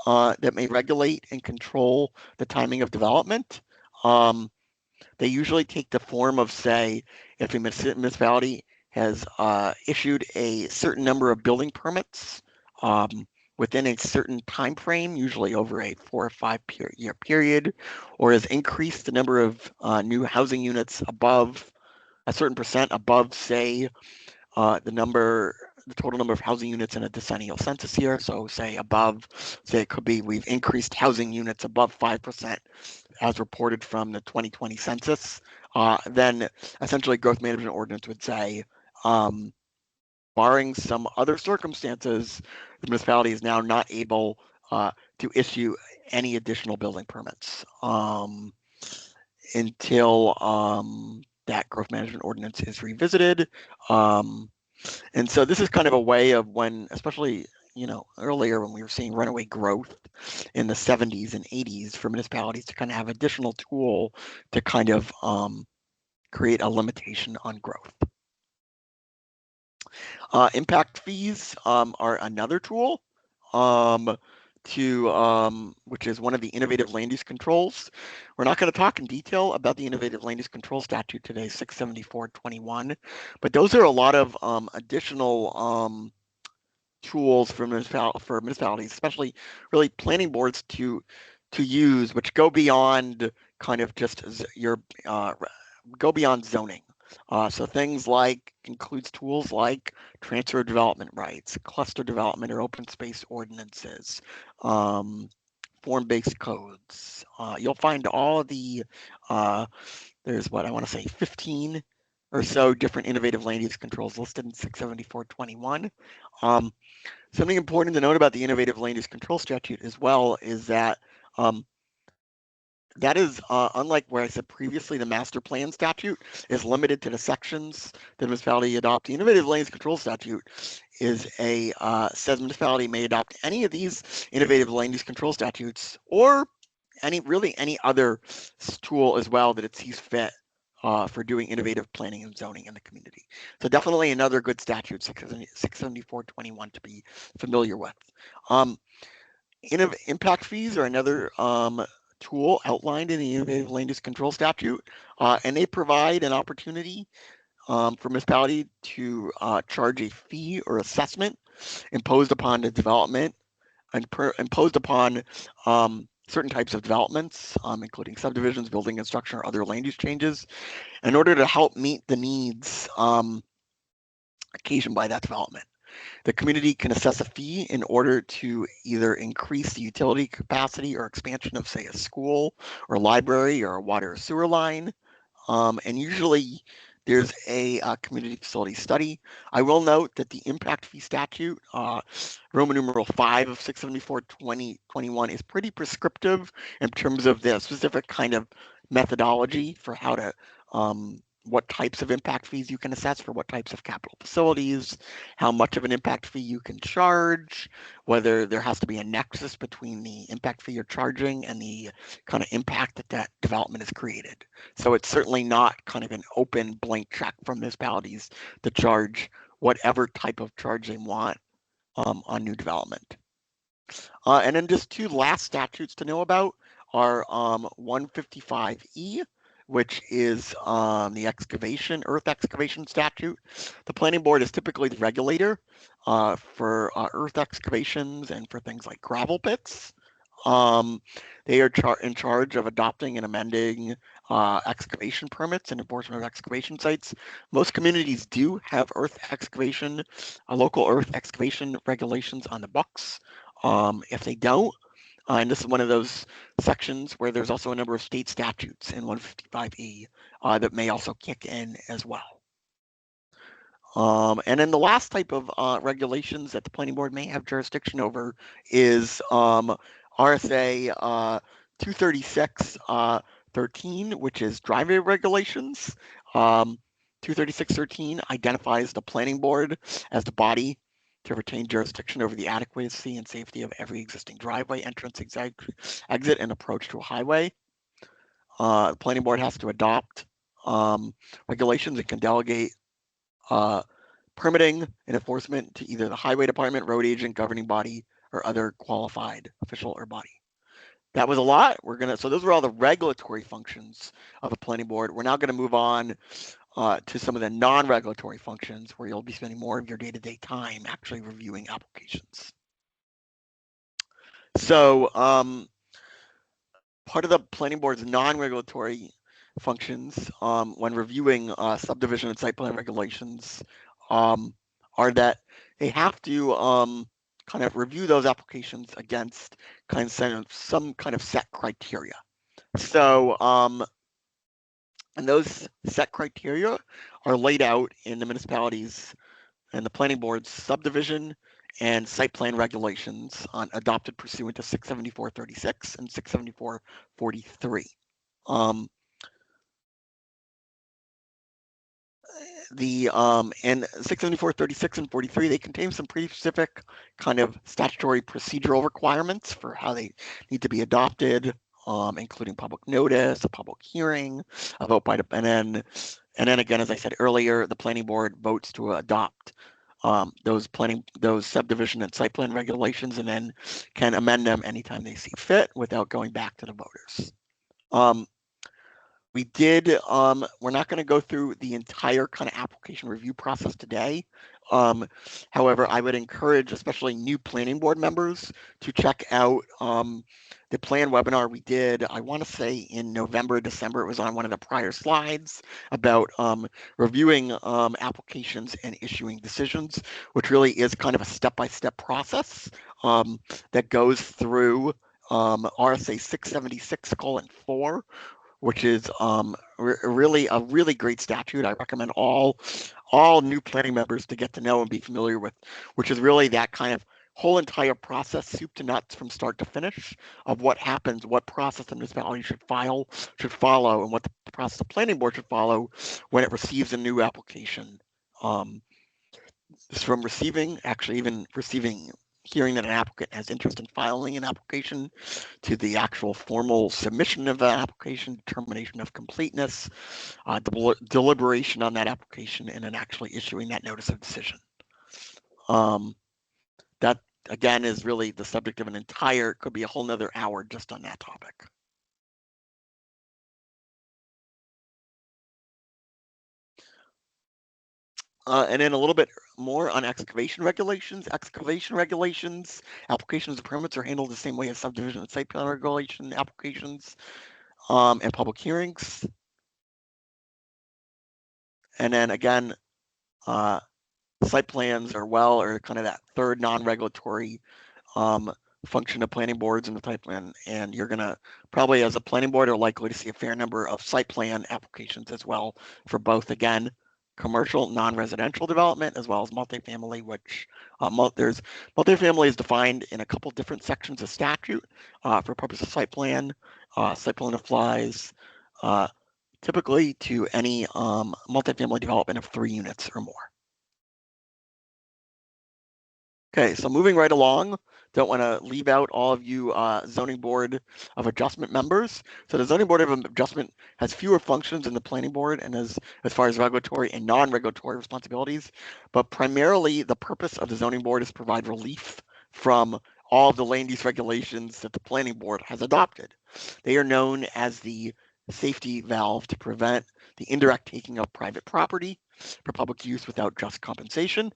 that may regulate and control the timing of development. Um, they usually take the form of, say, if a municipality has issued a certain number of building permits um, within a certain time frame, usually over a 4 or 5 year period, or has increased the number of new housing units above a certain percent above, say, the total number of housing units in a decennial census year. So say above, say it could be we've increased housing units above 5% as reported from the 2020 census. Then essentially growth management ordinance would say, um, barring some other circumstances, the municipality is now not able to issue any additional building permits until that growth management ordinance is revisited. Um, and so this is kind of a way of when, especially, earlier when we were seeing runaway growth in the 70s and 80s for municipalities to kind of have additional tool to kind of create a limitation on growth. Impact fees are another tool um, which is one of the innovative land use controls. We're not going to talk in detail about the innovative land use control statute today, 674-21, but those are a lot of additional tools for municipalities, especially really planning boards to use, which go beyond kind of just your go beyond zoning. So things like includes tools like transfer of development rights, cluster development or open space ordinances, um, form-based codes. You'll find all of there's what I want to say 15 or so different innovative land use controls listed in 674-21. Um, Something important to note about the innovative land use control statute as well is that um, that is, unlike where I said previously, the master plan statute is limited to the sections that municipality adopt. The innovative land use control statute says municipality may adopt any of these innovative land use control statutes or any other tool as well that it sees fit for doing innovative planning and zoning in the community. So definitely another good statute, 674-21 to be familiar with. Um, Impact fees are another tool outlined in the Innovative Land Use Control Statute, and they provide an opportunity for municipality to charge a fee or assessment imposed upon the development and imposed upon certain types of developments, including subdivisions, building construction, or other land use changes, in order to help meet the needs occasioned by that development. The community can assess a fee in order to either increase the utility capacity or expansion of, say, a school or library or a water or sewer line. And usually there's a community facility study. I will note that the impact fee statute, Roman numeral 5 of 674-2021, is pretty prescriptive in terms of the specific kind of methodology for how to what types of impact fees you can assess for what types of capital facilities, how much of an impact fee you can charge, whether there has to be a nexus between the impact fee you're charging and the kind of impact that development has created. So it's certainly not kind of an open blank check from municipalities to charge whatever type of charge they want on new development. And then just two last statutes to know about are 155E, which is the earth excavation statute. The planning board is typically the regulator for earth excavations and for things like gravel pits. Um, they are in charge of adopting and amending excavation permits and enforcement of excavation sites. Most communities do have local earth excavation regulations on the books. If they don't, and this is one of those sections where there's also a number of state statutes in 155E that may also kick in as well. And then the last type of regulations that the planning board may have jurisdiction over is RSA 236.13, which is driveway regulations. 236.13 identifies the planning board as the body to retain jurisdiction over the adequacy and safety of every existing driveway, entrance, exit, and approach to a highway. The planning board has to adopt regulations. It can delegate uh, permitting and enforcement to either the highway department, road agent, governing body, or other qualified official or body. That was a lot. So those were all the regulatory functions of the planning board. We're now gonna move on to some of the non-regulatory functions where you'll be spending more of your day-to-day time actually reviewing applications. So part of the planning board's non-regulatory functions when reviewing subdivision and site plan regulations um, are that they have to kind of review those applications against some kind of set criteria. So, and those set criteria are laid out in the municipalities and the planning board's subdivision and site plan regulations adopted pursuant to 674-36 and 674-43. And 674-36 and 43, they contain some pretty specific kind of statutory procedural requirements for how they need to be adopted, including public notice, a public hearing, a vote by the, and then again, as I said earlier, the planning board votes to adopt those subdivision and site plan regulations, and then can amend them anytime they see fit without going back to the voters. We're not going to go through the entire kind of application review process today. However, I would encourage especially new planning board members to check out the plan webinar we did, I want to say in November, December. It was on one of the prior slides about reviewing applications and issuing decisions, which really is kind of a step-by-step process that goes through RSA 676:4, which is really a really great statute. I recommend all new planning members to get to know and be familiar with, which is really that kind of whole entire process, soup to nuts from start to finish, of what happens, what process the municipality should follow, and what the process the planning board should follow when it receives a new application. From even receiving, hearing that an applicant has interest in filing an application, to the actual formal submission of the application, determination of completeness, deliberation on that application, and then actually issuing that notice of decision. That again is really the subject of could be a whole nother hour just on that topic. And then a little bit more on excavation regulations. Excavation regulations, applications of permits are handled the same way as subdivision and site plan regulation applications and public hearings. And then again, site plans are kind of that third non-regulatory function of planning boards in the type plan. And you're gonna probably, as a planning board, are likely to see a fair number of site plan applications as well for both, again, commercial non-residential development as well as multifamily, which multifamily is defined in a couple different sections of statute for purpose of site plan. Site plan applies typically to any multifamily development of 3 units or more. Okay, so moving right along, don't want to leave out all of you zoning board of adjustment members. So the zoning board of adjustment has fewer functions than the planning board and as far as regulatory and non-regulatory responsibilities, but primarily the purpose of the zoning board is to provide relief from all of the land use regulations that the planning board has adopted. They are known as the safety valve to prevent the indirect taking of private property for public use without just compensation.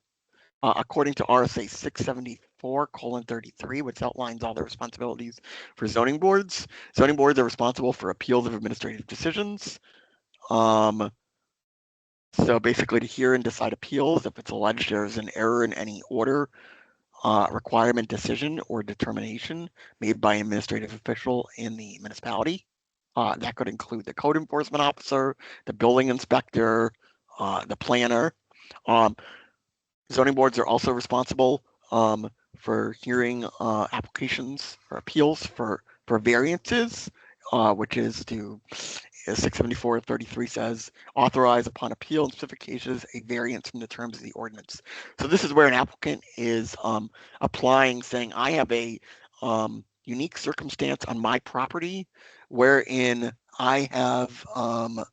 According to RSA 674:33, which outlines all the responsibilities for zoning boards. Zoning boards are responsible for appeals of administrative decisions. So basically to hear and decide appeals if it's alleged there is an error in any order, requirement, decision, or determination made by an administrative official in the municipality. That could include the code enforcement officer, the building inspector, the planner. Um, Zoning boards are also responsible for hearing applications or appeals for variances, which is to 674-33 says authorize upon appeal in specific cases a variance from the terms of the ordinance. So this is where an applicant is applying, saying I have a unique circumstance on my property wherein I have um,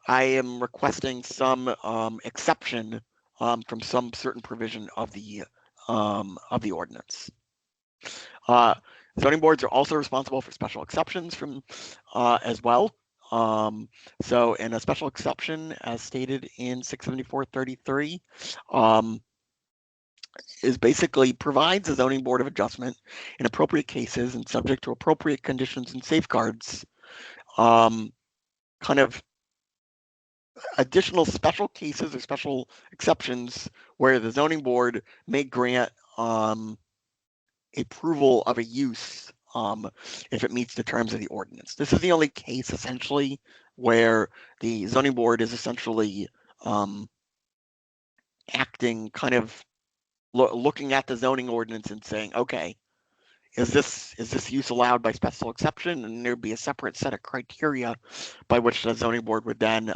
I am requesting some exception from some certain provision of the ordinance. Uh, Zoning boards are also responsible for special exceptions from as well. Um, so, in a special exception, as stated in 674-33, is basically provides a zoning board of adjustment in appropriate cases and subject to appropriate conditions and safeguards, kind of additional special cases or special exceptions where the zoning board may grant approval of a use if it meets the terms of the ordinance. This is the only case essentially where the zoning board is essentially um, acting kind of looking at the zoning ordinance and saying, okay, is this use allowed by special exception? And there'd be a separate set of criteria by which the zoning board would then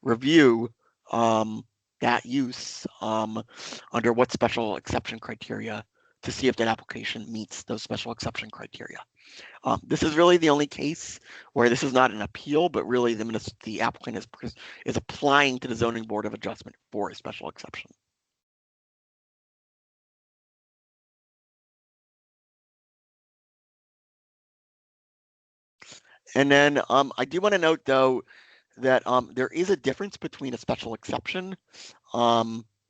review that use under what special exception criteria to see if that application meets those special exception criteria. This is really the only case where this is not an appeal, but really the applicant is applying to the zoning board of adjustment for a special exception. And then I do want to note, though, that there is a difference between a special exception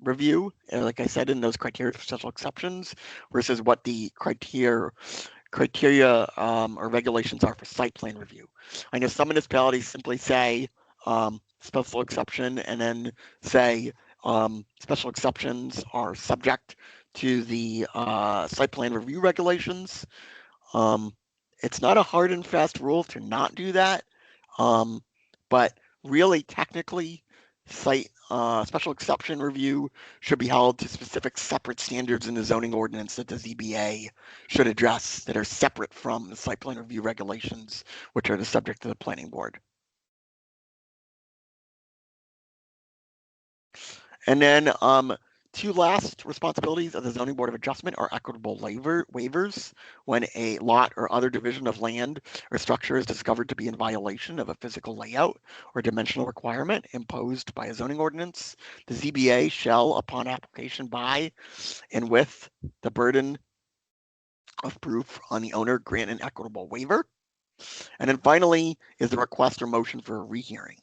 review, and like I said, in those criteria for special exceptions, versus what the criteria or regulations are for site plan review. I know some municipalities simply say special exception and then say special exceptions are subject to the site plan review regulations. Um, it's not a hard and fast rule to not do that, but really technically, site special exception review should be held to specific separate standards in the zoning ordinance that the ZBA should address that are separate from the site plan review regulations, which are the subject of the planning board. And then two last responsibilities of the zoning board of adjustment are equitable waivers when a lot or other division of land or structure is discovered to be in violation of a physical layout or dimensional requirement imposed by a zoning ordinance. The ZBA shall, upon application by and with the burden of proof on the owner, grant an equitable waiver. And then finally is the request or motion for a rehearing,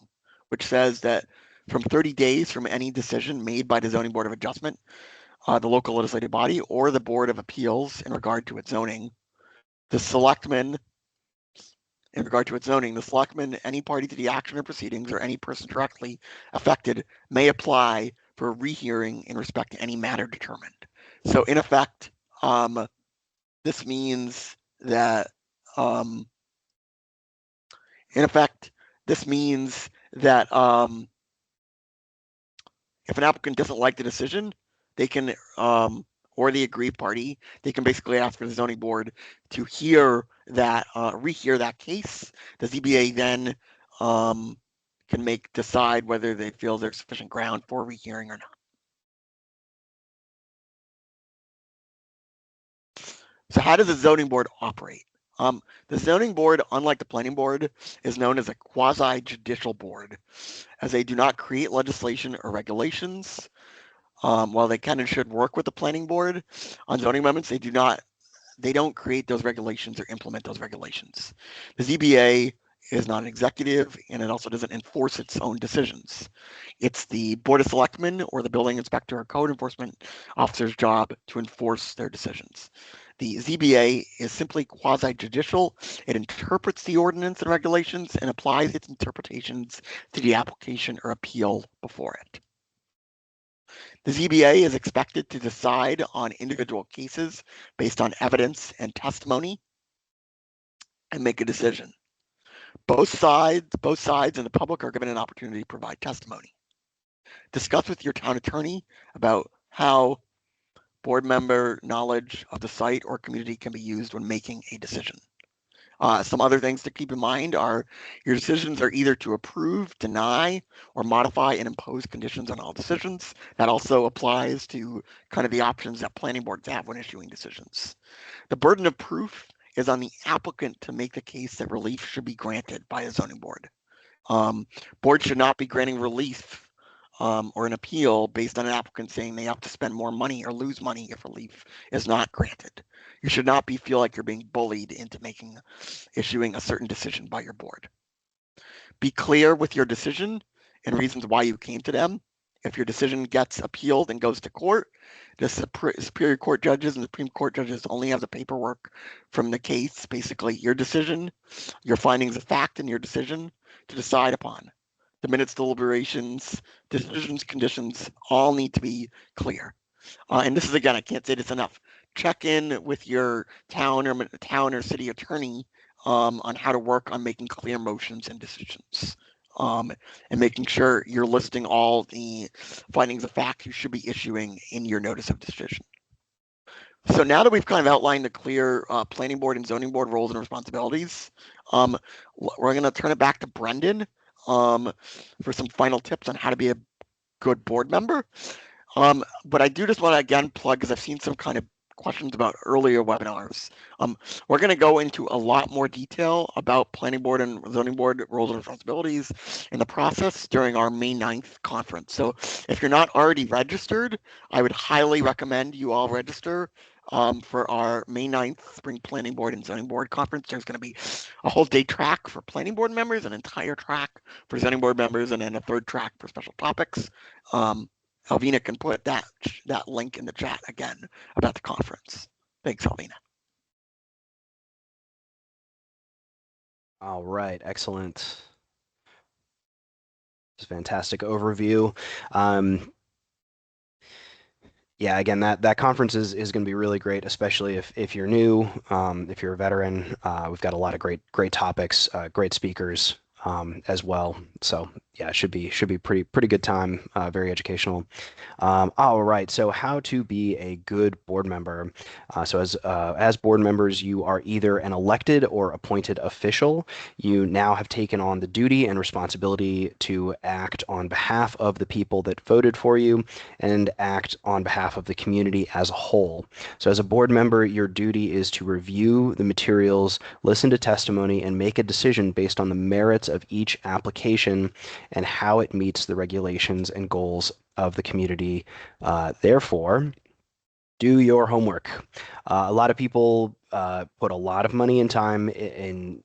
which says that from 30 days from any decision made by the zoning board of adjustment, the local legislative body, or the board of appeals in regard to its zoning, the selectmen, the selectmen, any party to the action or proceedings, or any person directly affected may apply for a rehearing in respect to any matter determined. So in effect, this means that um, in effect, this means that if an applicant doesn't like the decision, they can, or the aggrieved party, they can basically ask for the zoning board to hear that, rehear that case. The ZBA then can decide whether they feel there's sufficient ground for rehearing or not. So how does the zoning board operate? The zoning board, unlike the planning board, is known as a quasi-judicial board, as they do not create legislation or regulations. While they can and should work with the planning board on zoning amendments, they don't create those regulations or implement those regulations. The ZBA is not an executive, and it also doesn't enforce its own decisions. It's the Board of Selectmen or the building inspector or code enforcement officer's job to enforce their decisions. The ZBA is simply quasi-judicial. It interprets the ordinance and regulations and applies its interpretations to the application or appeal before it. The ZBA is expected to decide on individual cases based on evidence and testimony and make a decision. Both Both sides and the public are given an opportunity to provide testimony. Discuss with your town attorney about how board member knowledge of the site or community can be used when making a decision. Some other things to keep in mind are your decisions are either to approve, deny, or modify and impose conditions on all decisions. That also applies to kind of the options that planning boards have when issuing decisions. The burden of proof is on the applicant to make the case that relief should be granted by a zoning board. Um, Boards should not be granting relief or an appeal based on an applicant saying they have to spend more money or lose money if relief is not granted. You should not feel like you're being bullied into issuing a certain decision by your board. Be clear with your decision and reasons why you came to them. If your decision gets appealed and goes to court, the Superior Court judges and the Supreme Court judges only have the paperwork from the case, basically your decision, your findings of fact, and your decision to decide upon. The minutes, deliberations, decisions, conditions all need to be clear. And this is, again, I can't say this enough. Check in with your town or city attorney on how to work on making clear motions and decisions, and making sure you're listing all the findings of fact you should be issuing in your notice of decision. So now that we've kind of outlined the clear planning board and zoning board roles and responsibilities, we're going to turn it back to Brendan for some final tips on how to be a good board member. But I do just want to again plug, because I've seen some kind of questions about earlier webinars. We're going to go into a lot more detail about planning board and zoning board roles and responsibilities in the process during our May 9th conference. So if you're not already registered, I would highly recommend you all register for our May 9th Spring Planning Board and Zoning Board Conference. There's going to be a whole day track for planning board members, an entire track for zoning board members, and then a third track for special topics. Alvina can put that link in the chat again about the conference. Thanks, Alvina. All right, excellent. It's a fantastic overview. Yeah, again, that conference is going to be really great, especially if you're new, if you're a veteran. We've got a lot of great topics, great speakers as well. So yeah, it should be pretty good time, very educational. All right, so how to be a good board member. So as board members, you are either an elected or appointed official. You now have taken on the duty and responsibility to act on behalf of the people that voted for you and act on behalf of the community as a whole. So as a board member, your duty is to review the materials, listen to testimony, and make a decision based on the merits of each application and how it meets the regulations and goals of the community. Therefore, do your homework. A lot of people put a lot of money and time in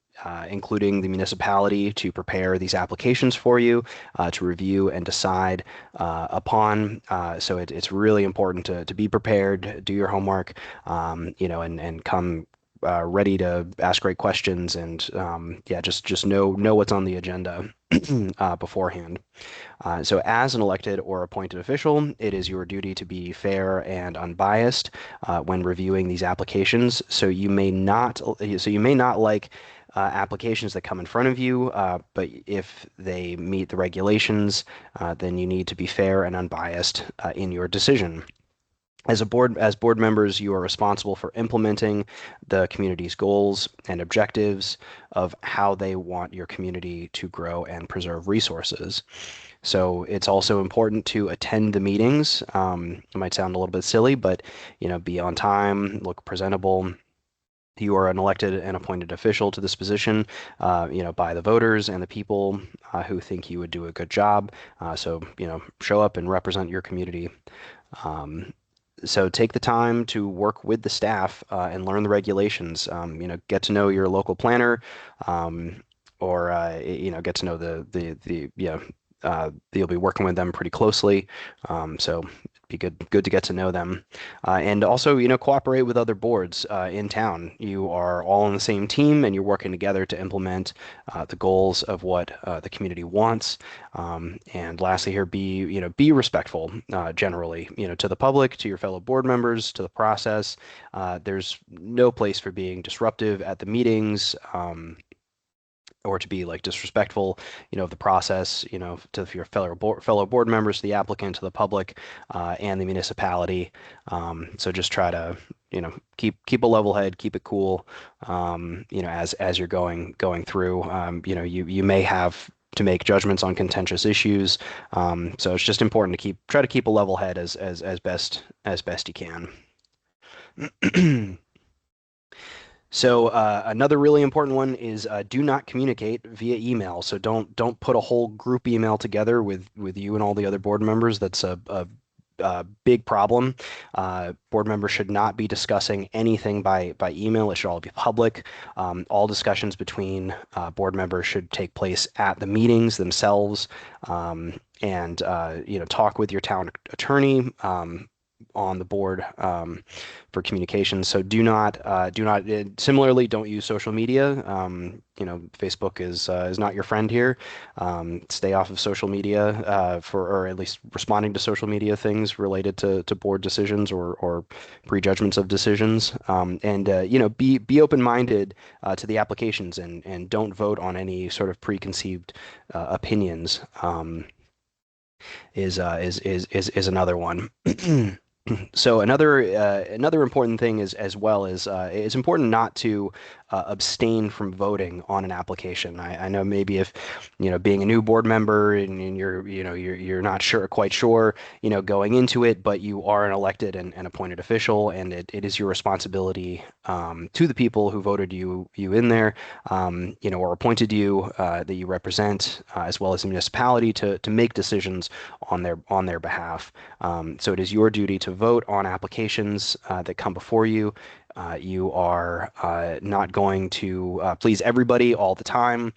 including the municipality to prepare these applications for you, to review and decide upon. So it's really important to be prepared, do your homework, and come ready to ask great questions and yeah, just know what's on the agenda beforehand. So as an elected or appointed official, it is your duty to be fair and unbiased when reviewing these applications. So you may not like applications that come in front of you, but if they meet the regulations, then you need to be fair and unbiased in your decision. As board members, you are responsible for implementing the community's goals and objectives of how they want your community to grow and preserve resources. So it's also important to attend the meetings. It might sound a little bit silly, but be on time, look presentable. You are an elected and appointed official to this position, by the voters and the people who think you would do a good job. So show up and represent your community. So take the time to work with the staff and learn the regulations. Get to know your local planner, or get to know you'll be working with them pretty closely. So be good to get to know them, and also cooperate with other boards in town. You are all on the same team, and you're working together to implement the goals of what the community wants. And lastly, here, be respectful generally, to the public, to your fellow board members, to the process. There's no place for being disruptive at the meetings. or to be like disrespectful, of the process, to your fellow board members, the applicant, to the public, and the municipality. So just try to, keep a level head, keep it cool, as you're going through. You may have to make judgments on contentious issues. So it's just important to try to keep a level head as best you can. So another really important one is do not communicate via email. So don't put a whole group email together with you and all the other board members. That's a big problem. Board members should not be discussing anything by email. It should all be public. All discussions between board members should take place at the meetings themselves. And talk with your town attorney. On the board for communications. So similarly, don't use social media. Facebook is not your friend here. Stay off of social media or at least responding to social media things related to board decisions or prejudgments of decisions. And be open-minded to the applications and don't vote on any sort of preconceived opinions. Is another one. So another important thing is as well is it's important not to abstain from voting on an application. I know maybe if being a new board member and you're not quite sure going into it, but you are an elected and appointed official, and it is your responsibility to the people who voted you in there, or appointed you that you represent, as well as the municipality to make decisions on their behalf. So it is your duty to vote on applications that come before you. You are not going to please everybody all the time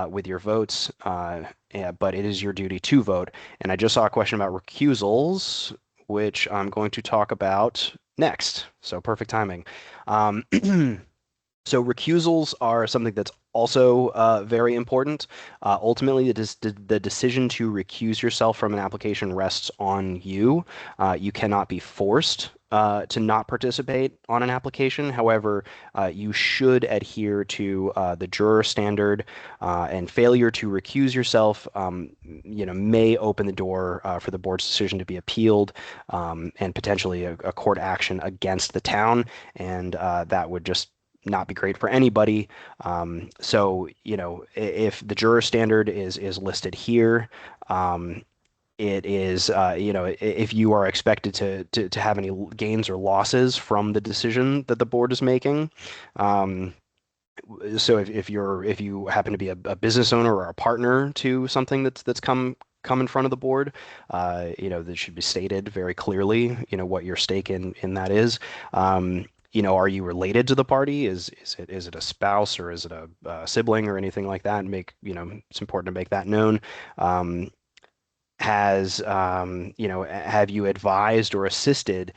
with your votes, but it is your duty to vote. And I just saw a question about recusals, which I'm going to talk about next. So perfect timing. Um, So recusals are something that's also very important. Ultimately, the decision to recuse yourself from an application rests on you. You cannot be forced to not participate on an application. However, you should adhere to the juror standard, and failure to recuse yourself, may open the door for the board's decision to be appealed, and potentially a court action against the town, and that would just not be great for anybody. So, if the juror standard is listed here, it is, if you are expected to have any gains or losses from the decision that the board is making. Um, so if you happen to be a business owner or a partner to something that's come in front of the board, that should be stated very clearly, what your stake in that is. Are you related to the party? Is it a spouse, or is it a sibling or anything like that? And it's important to make that known. Have you advised or assisted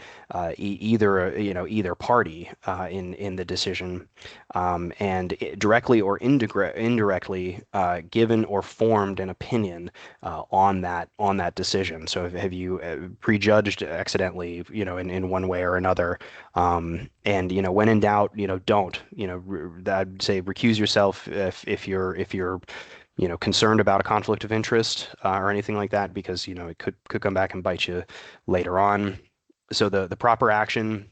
either party in the decision, and directly or indirectly given or formed an opinion on that decision? So have you prejudged accidentally, in one way or another? And when in doubt, don't. I'd say recuse yourself if you're concerned about a conflict of interest, or anything like that, because it could come back and bite you later on. So the proper action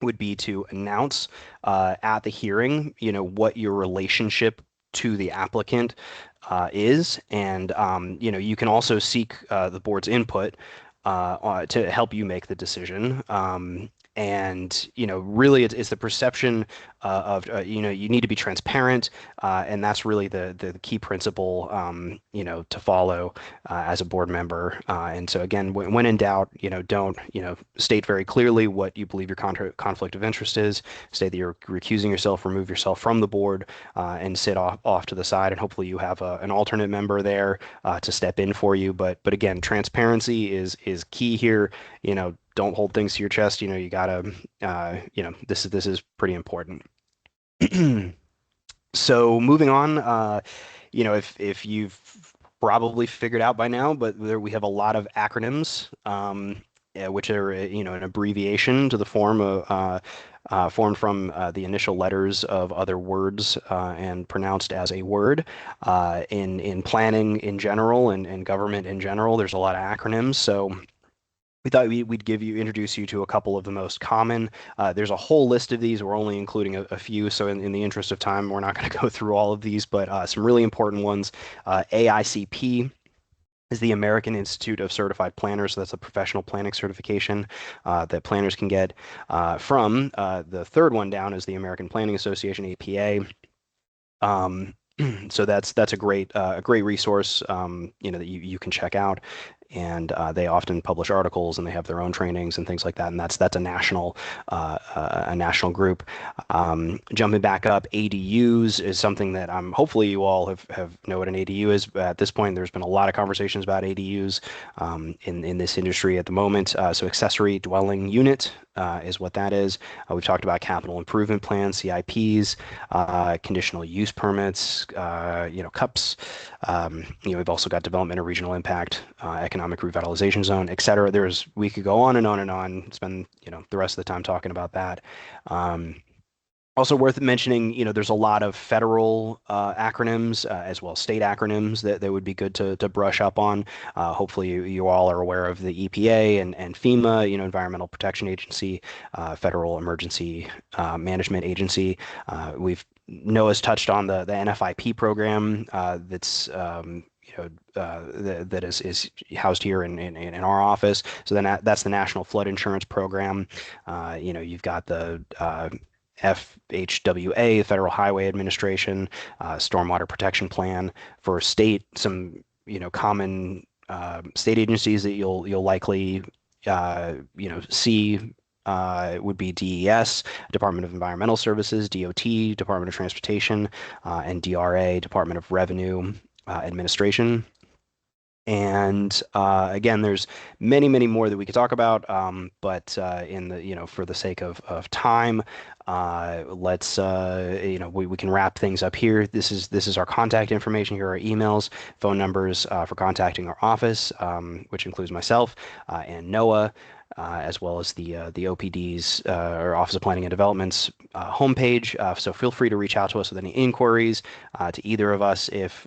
would be to announce at the hearing, what your relationship to the applicant is, and you can also seek the board's input to help you make the decision. And really, it's the perception of you need to be transparent, and that's really the key principle to follow as a board member. And so again, when in doubt, don't state very clearly what you believe your conflict of interest is. Say that you're recusing yourself, remove yourself from the board, and sit off to the side, and hopefully you have an alternate member there to step in for you. But again, transparency is key here. Don't hold things to your chest. You gotta, this is pretty important. So moving on, if you've probably figured out by now, but we have a lot of acronyms. which are an abbreviation to the form of formed from the initial letters of other words and pronounced as a word. In planning in general and government in general, there's a lot of acronyms. So we thought we'd introduce you to a couple of the most common. There's a whole list of these. We're only including a few, so in the interest of time, we're not going to go through all of these, but some really important ones. AICP is the American Institute of Certified Planners. So that's a professional planning certification that planners can get from. The third one down is the American Planning Association, APA. Um, so that's a great resource that you can check out. And they often publish articles and they have their own trainings and things like that. And that's a national group. Jumping back up, ADUs is something that hopefully you all have know what an ADU is. At this point, there's been a lot of conversations about ADUs in this industry at the moment. So accessory dwelling unit is what that is. We've talked about capital improvement plans, CIPs, conditional use permits, CUPs. We've also got development of regional impact, economic revitalization zone, et cetera. We could go on and on and on. Spend the rest of the time talking about that. Also worth mentioning, there's a lot of federal acronyms as well as state acronyms that would be good to brush up on. Hopefully you all are aware of the EPA and FEMA, Environmental Protection Agency, Federal Emergency Management Agency. Noah's touched on the NFIP program that's that is housed here in our office. So then that's the National Flood Insurance Program. You've got the FHWA, Federal Highway Administration, Stormwater Protection Plan for state. Some common state agencies that you'll likely see would be DES, Department of Environmental Services, DOT, Department of Transportation, and DRA, Department of Revenue Administration. And again, there's many, many more that we could talk about, but for the sake of time, let's we can wrap things up here. This is our contact information. Here are emails, phone numbers for contacting our office, which includes myself and Noah. As well as the OPD's or Office of Planning and Development's homepage. So feel free to reach out to us with any inquiries to either of us if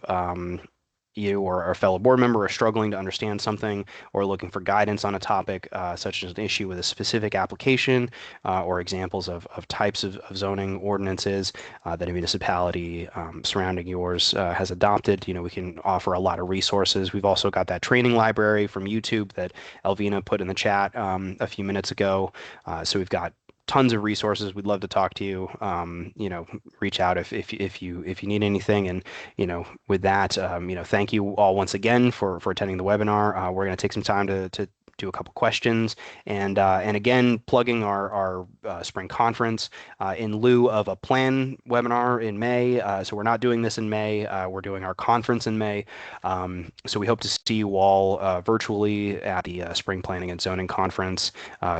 you or a fellow board member are struggling to understand something or looking for guidance on a topic, such as an issue with a specific application or examples of types of zoning ordinances that a municipality surrounding yours has adopted. We can offer a lot of resources. We've also got that training library from YouTube that Elvina put in the chat a few minutes ago. So we've got tons of resources. We'd love to talk to you. Reach out if you need anything. And with that, thank you all once again for attending the webinar. We're going to take some time to do a couple questions and again plugging our spring conference in lieu of a plan webinar in May. So we're not doing this in May. We're doing our conference in May. So we hope to see you all virtually at the Spring Planning and Zoning Conference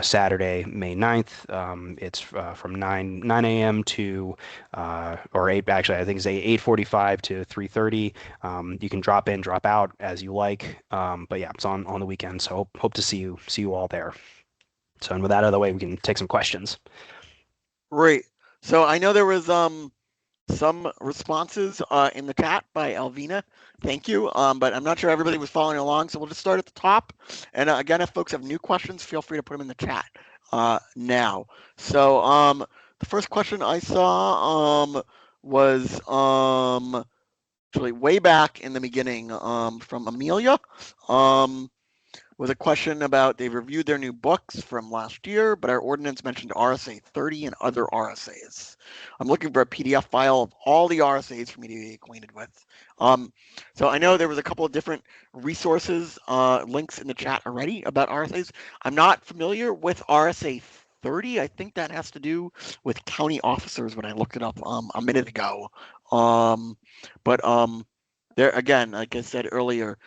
Saturday, May 9th. It's from 9 a.m. to or 8, actually I think it's 8:45 to 3:30. You can drop in, drop out as you like. But yeah, it's on the weekend. So hope to see you all there. So, and with that out of the way, we can take some questions. Great. So I know there was some responses in the chat by Elvina. Thank you. But I'm not sure everybody was following along, so we'll just start at the top. And again, if folks have new questions, feel free to put them in the chat now. So the first question I saw was actually way back in the beginning from Amelia. Was a question about they've reviewed their new books from last year, but our ordinance mentioned RSA 30 and other RSAs. I'm looking for a PDF file of all the RSAs for me to be acquainted with. So I know there was a couple of different resources, links in the chat already about RSAs. I'm not familiar with RSA 30. I think that has to do with county officers when I looked it up a minute ago. But there again, like I said earlier,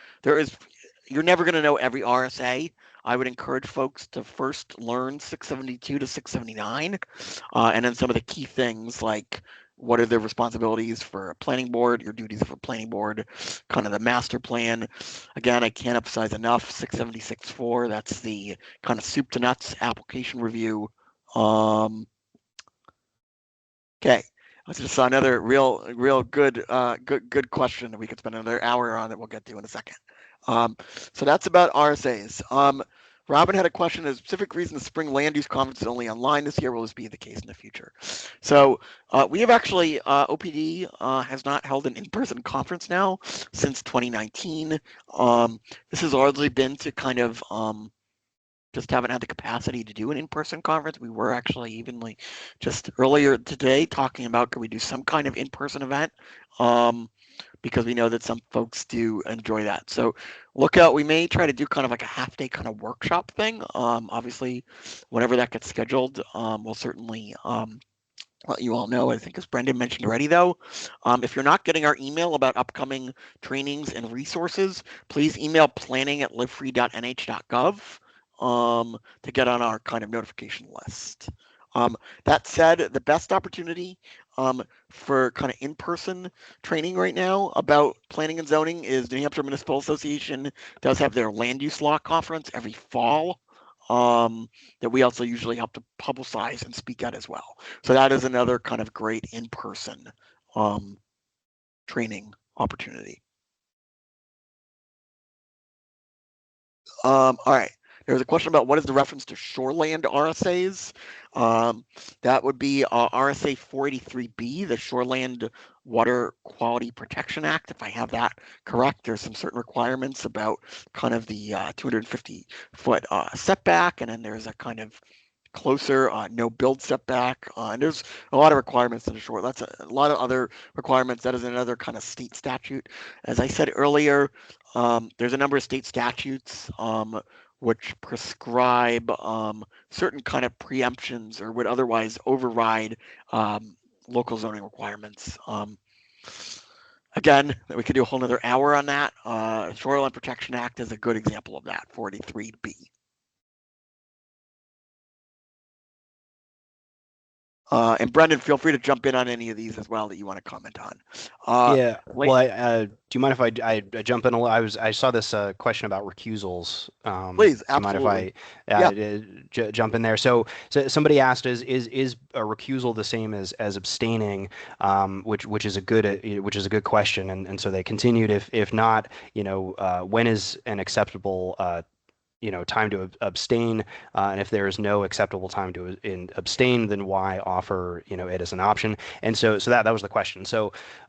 you're never going to know every RSA. I would encourage folks to first learn 672 to 679, and then some of the key things like what are the responsibilities for a planning board, your duties for a planning board, kind of the master plan. Again, I can't emphasize enough, 676.4, that's the kind of soup to nuts application review. Okay, that's just another real good question that we could spend another hour on that we'll get to in a second. Um, so that's about RSAs. Robin had a question: a specific reason the spring land use conference is only online this year. Will this be the case in the future? So we have actually OPD has not held an in-person conference now since 2019. This has largely been to kind of just haven't had the capacity to do an in-person conference. We were actually even like just earlier today talking about could we do some kind of in-person event, because we know that some folks do enjoy that. So look out. We may try to do kind of like a half-day kind of workshop thing. Obviously, whenever that gets scheduled, we'll certainly let you all know. I think as Brendan mentioned already, though, if you're not getting our email about upcoming trainings and resources, please email planning@livefree.nh.gov to get on our kind of notification list. That said, the best opportunity for kind of in-person training right now about planning and zoning is New Hampshire Municipal Association does have their land use law conference every fall. That we also usually help to publicize and speak at as well. So that is another kind of great in-person training opportunity. All right. There's a question about what is the reference to shoreland RSAs. That would be RSA 483B, the Shoreland Water Quality Protection Act. If I have that correct, there's some certain requirements about kind of the 250-foot setback, and then there's a kind of closer no build setback, and there's a lot of requirements in the shore. That's a lot of other requirements. That is another kind of state statute. As I said earlier, there's a number of state statutes which prescribe certain kind of preemptions or would otherwise override local zoning requirements. Again, we could do a whole nother hour on that. Shoreline Protection Act is a good example of that, 43B. And Brendan, feel free to jump in on any of these as well that you want to comment on. Yeah. Well, do you mind if I jump in a little? I saw this question about recusals. Please, Do you mind if absolutely. I Yeah. jump in there? So somebody asked, is a recusal the same as abstaining? Which is a good question. And so they continued, if not, when is an acceptable time to abstain, and if there is no acceptable time to abstain, then why offer it as an option? And so that was the question.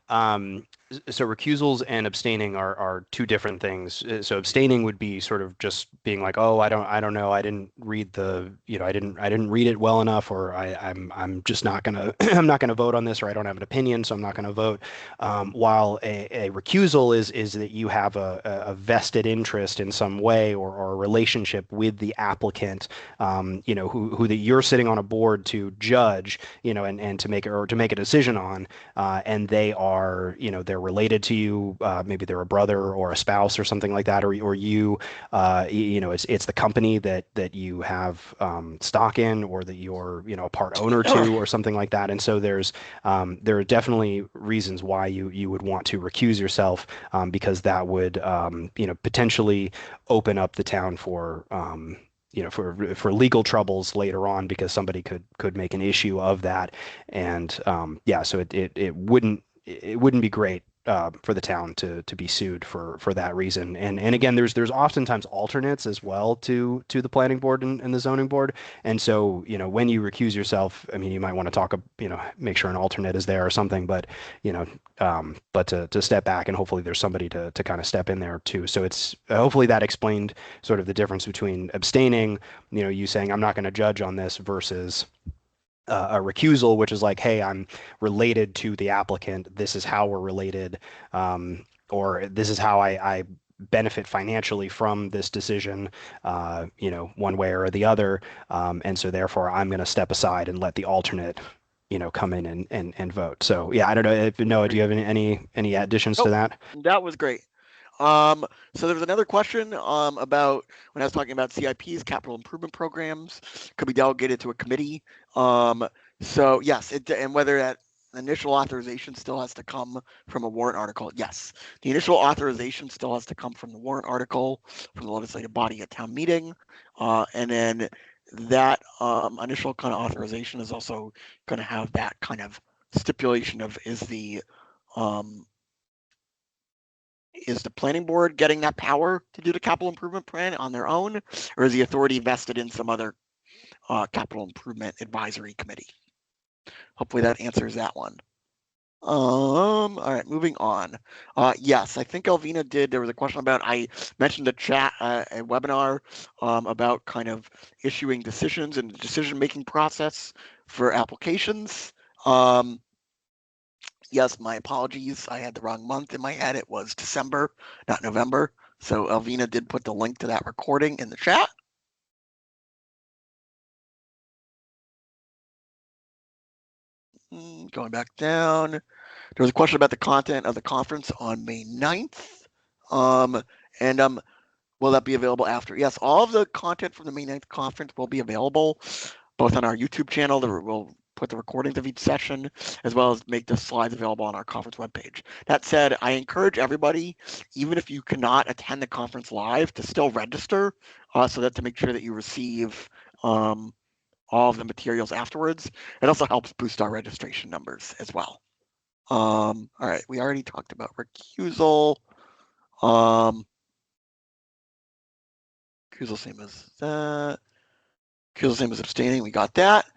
Um, so recusals and abstaining are two different things. So abstaining would be sort of just being like, oh, I don't know, I didn't read I didn't read it well enough, or I'm just not gonna I'm not gonna vote on this, or I don't have an opinion, so I'm not gonna vote. While a recusal is that you have a vested interest in some way, or a relationship with the applicant, who that you're sitting on a board to judge, and to make a decision on, and they are, they're related to you. Maybe they're a brother or a spouse or something like that, or you, it's the company that you have stock in, or that you're, a part owner to, or something like that. And so there are definitely reasons why you would want to recuse yourself, because that would, potentially open up the town for for legal troubles later on, because somebody could make an issue of that. And yeah, so it wouldn't be great for the town to be sued for that reason. And again, there's oftentimes alternates as well to the planning board and the zoning board. And so, when you recuse yourself, I mean, you might want to talk, make sure an alternate is there or something, but to step back, and hopefully there's somebody to kind of step in there too. So it's hopefully that explained sort of the difference between abstaining, you saying I'm not going to judge on this, versus a recusal, which is like, hey, I'm related to the applicant. This is how we're related, or this is how I benefit financially from this decision, one way or the other. And so therefore, I'm going to step aside and let the alternate, come in and vote. So yeah, I don't know if Noah, do Great. you have any additions to Nope, that? that was great. So there was another question about when I was talking about CIPs, capital improvement programs, could be delegated to a committee. So yes, and whether that initial authorization still has to come from a warrant article. Yes, the initial authorization still has to come from the warrant article from the legislative body at town meeting, and then that initial kind of authorization is also going to have that kind of stipulation of um, is the planning board getting that power to do the capital improvement plan on their own, or is the authority vested in some other capital improvement advisory committee? Hopefully that answers that one. All right, moving on. Yes, I think Elvina did. There was a question about, I mentioned the chat, a webinar about kind of issuing decisions and the decision-making process for applications. Yes, my apologies. I had the wrong month in my head. It was December, not November. So Elvina did put the link to that recording in the chat. Going back down. There was a question about the content of the conference on May 9th. And will that be available after? Yes, all of the content from the May 9th conference will be available both on our YouTube channel. We'll put the recordings of each session, as well as make the slides available on our conference webpage. That said, I encourage everybody, even if you cannot attend the conference live, to still register so that to make sure that you receive all of the materials afterwards. It also helps boost our registration numbers as well. All right, we already talked about recusal. Recusal same as that. Recusal same as abstaining. We got that.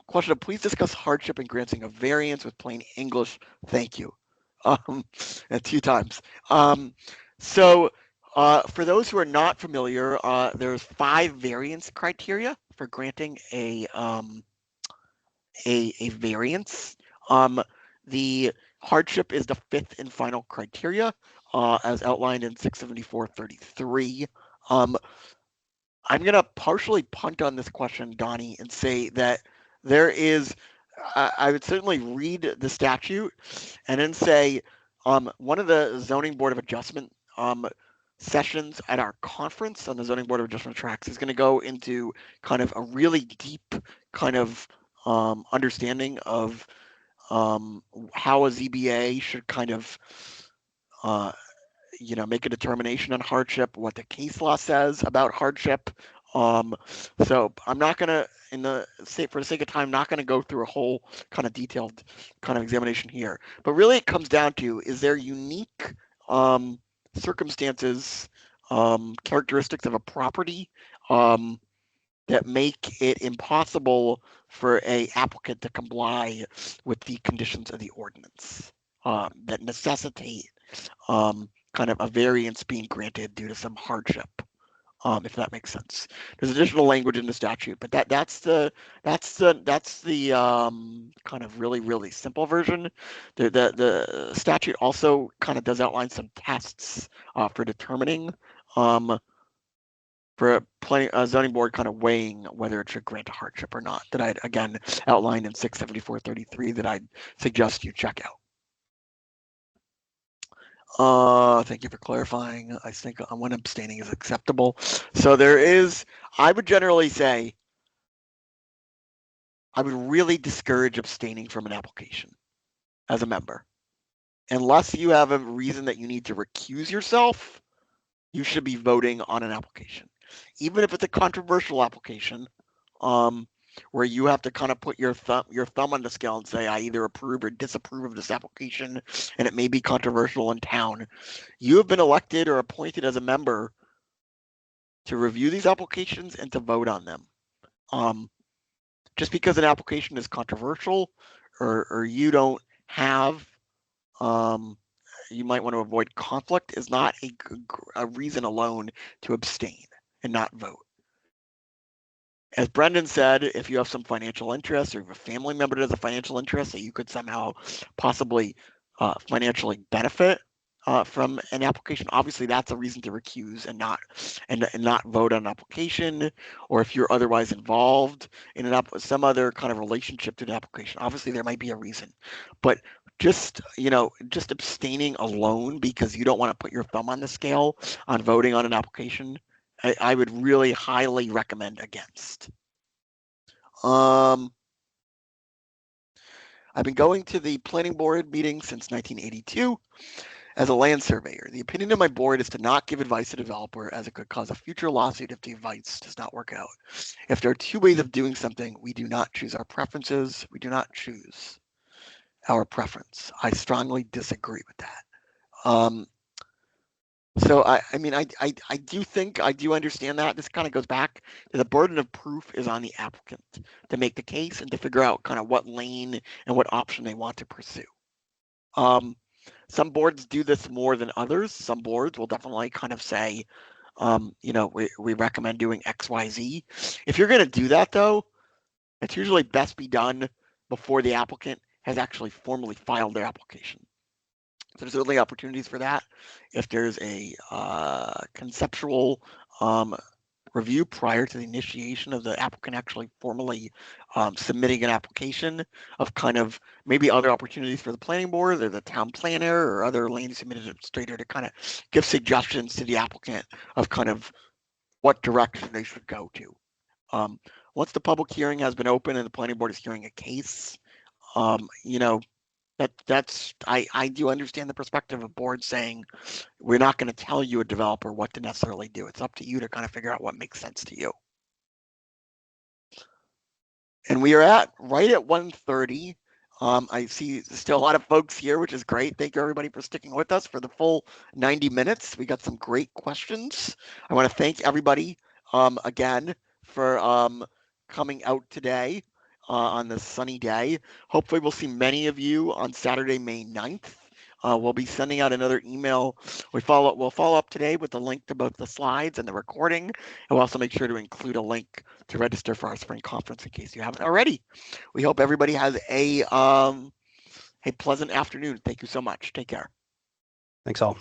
Question: please discuss hardship in granting a variance with plain English. Thank you. Um, 2 times. So, for those who are not familiar, there's 5 variance criteria for granting a variance. The hardship is the 5th and final criteria, as outlined in 674-33. I'm going to partially punt on this question, Donnie, and say that there is, I would certainly read the statute and then say one of the Zoning Board of Adjustment sessions at our conference on the Zoning Board of Adjustment tracks is going to go into kind of a really deep kind of understanding of how a ZBA should kind of uh, make a determination on hardship, what the case law says about hardship. Um, so I'm not gonna, for the sake of time, not gonna go through a whole kind of detailed kind of examination here. But really, it comes down to, is there unique circumstances, characteristics of a property um, that make it impossible for a applicant to comply with the conditions of the ordinance that necessitate kind of a variance being granted due to some hardship, if that makes sense. There's additional language in the statute, but that's the kind of really simple version. The statute also kind of does outline some tests for determining for a zoning board kind of weighing whether it should grant a hardship or not, that I'd again outlined in 674-33 that I'd suggest you check out. Thank you for clarifying. I think when abstaining is acceptable. So I would generally say, I would really discourage abstaining from an application as a member. Unless you have a reason that you need to recuse yourself, you should be voting on an application. Even if it's a controversial application, where you have to kind of put your thumb on the scale and say, I either approve or disapprove of this application, and it may be controversial in town. You have been elected or appointed as a member to review these applications and to vote on them. Just because an application is controversial or you don't have, you might want to avoid conflict, is not a reason alone to abstain and not vote. As Brendan said, if you have some financial interest or you have a family member that has a financial interest that you could somehow possibly financially benefit from an application, obviously that's a reason to recuse and not vote on an application. Or if you're otherwise involved in some other kind of relationship to the application, obviously there might be a reason. But just abstaining alone because you don't want to put your thumb on the scale on voting on an application, I would really highly recommend against. I've been going to the planning board meeting since 1982 as a land surveyor. The opinion of my board is to not give advice to developer as it could cause a future lawsuit if the advice does not work out. If there are two ways of doing something, we do not choose our preferences. We do not choose our preference. I strongly disagree with that. Um, so I do think I do understand that. This kind of goes back to the burden of proof is on the applicant to make the case and to figure out kind of what lane and what option they want to pursue. Um, some boards do this more than others. Some boards will definitely kind of say, we recommend doing X, Y, Z. If you're going to do that, though, it's usually best be done before the applicant has actually formally filed their application. So there's certainly opportunities for that. If there's a conceptual review prior to the initiation of the applicant actually formally submitting an application of kind of maybe other opportunities for the planning board or the town planner or other land use administrator to kind of give suggestions to the applicant of kind of what direction they should go to. Um, Once the public hearing has been open and the planning board is hearing a case, um, you know, I do understand the perspective of boards saying we're not going to tell you a developer what to necessarily do. It's up to you to kind of figure out what makes sense to you. And we are right at 1:30. I see still a lot of folks here, which is great. Thank you everybody for sticking with us for the full 90 minutes. We got some great questions. I want to thank everybody again for coming out today on this sunny day. Hopefully we'll see many of you on Saturday, May 9th. We'll be sending out another email. We'll follow up today with a link to both the slides and the recording. And we'll also make sure to include a link to register for our spring conference in case you haven't already. We hope everybody has a pleasant afternoon. Thank you so much. Take care. Thanks all.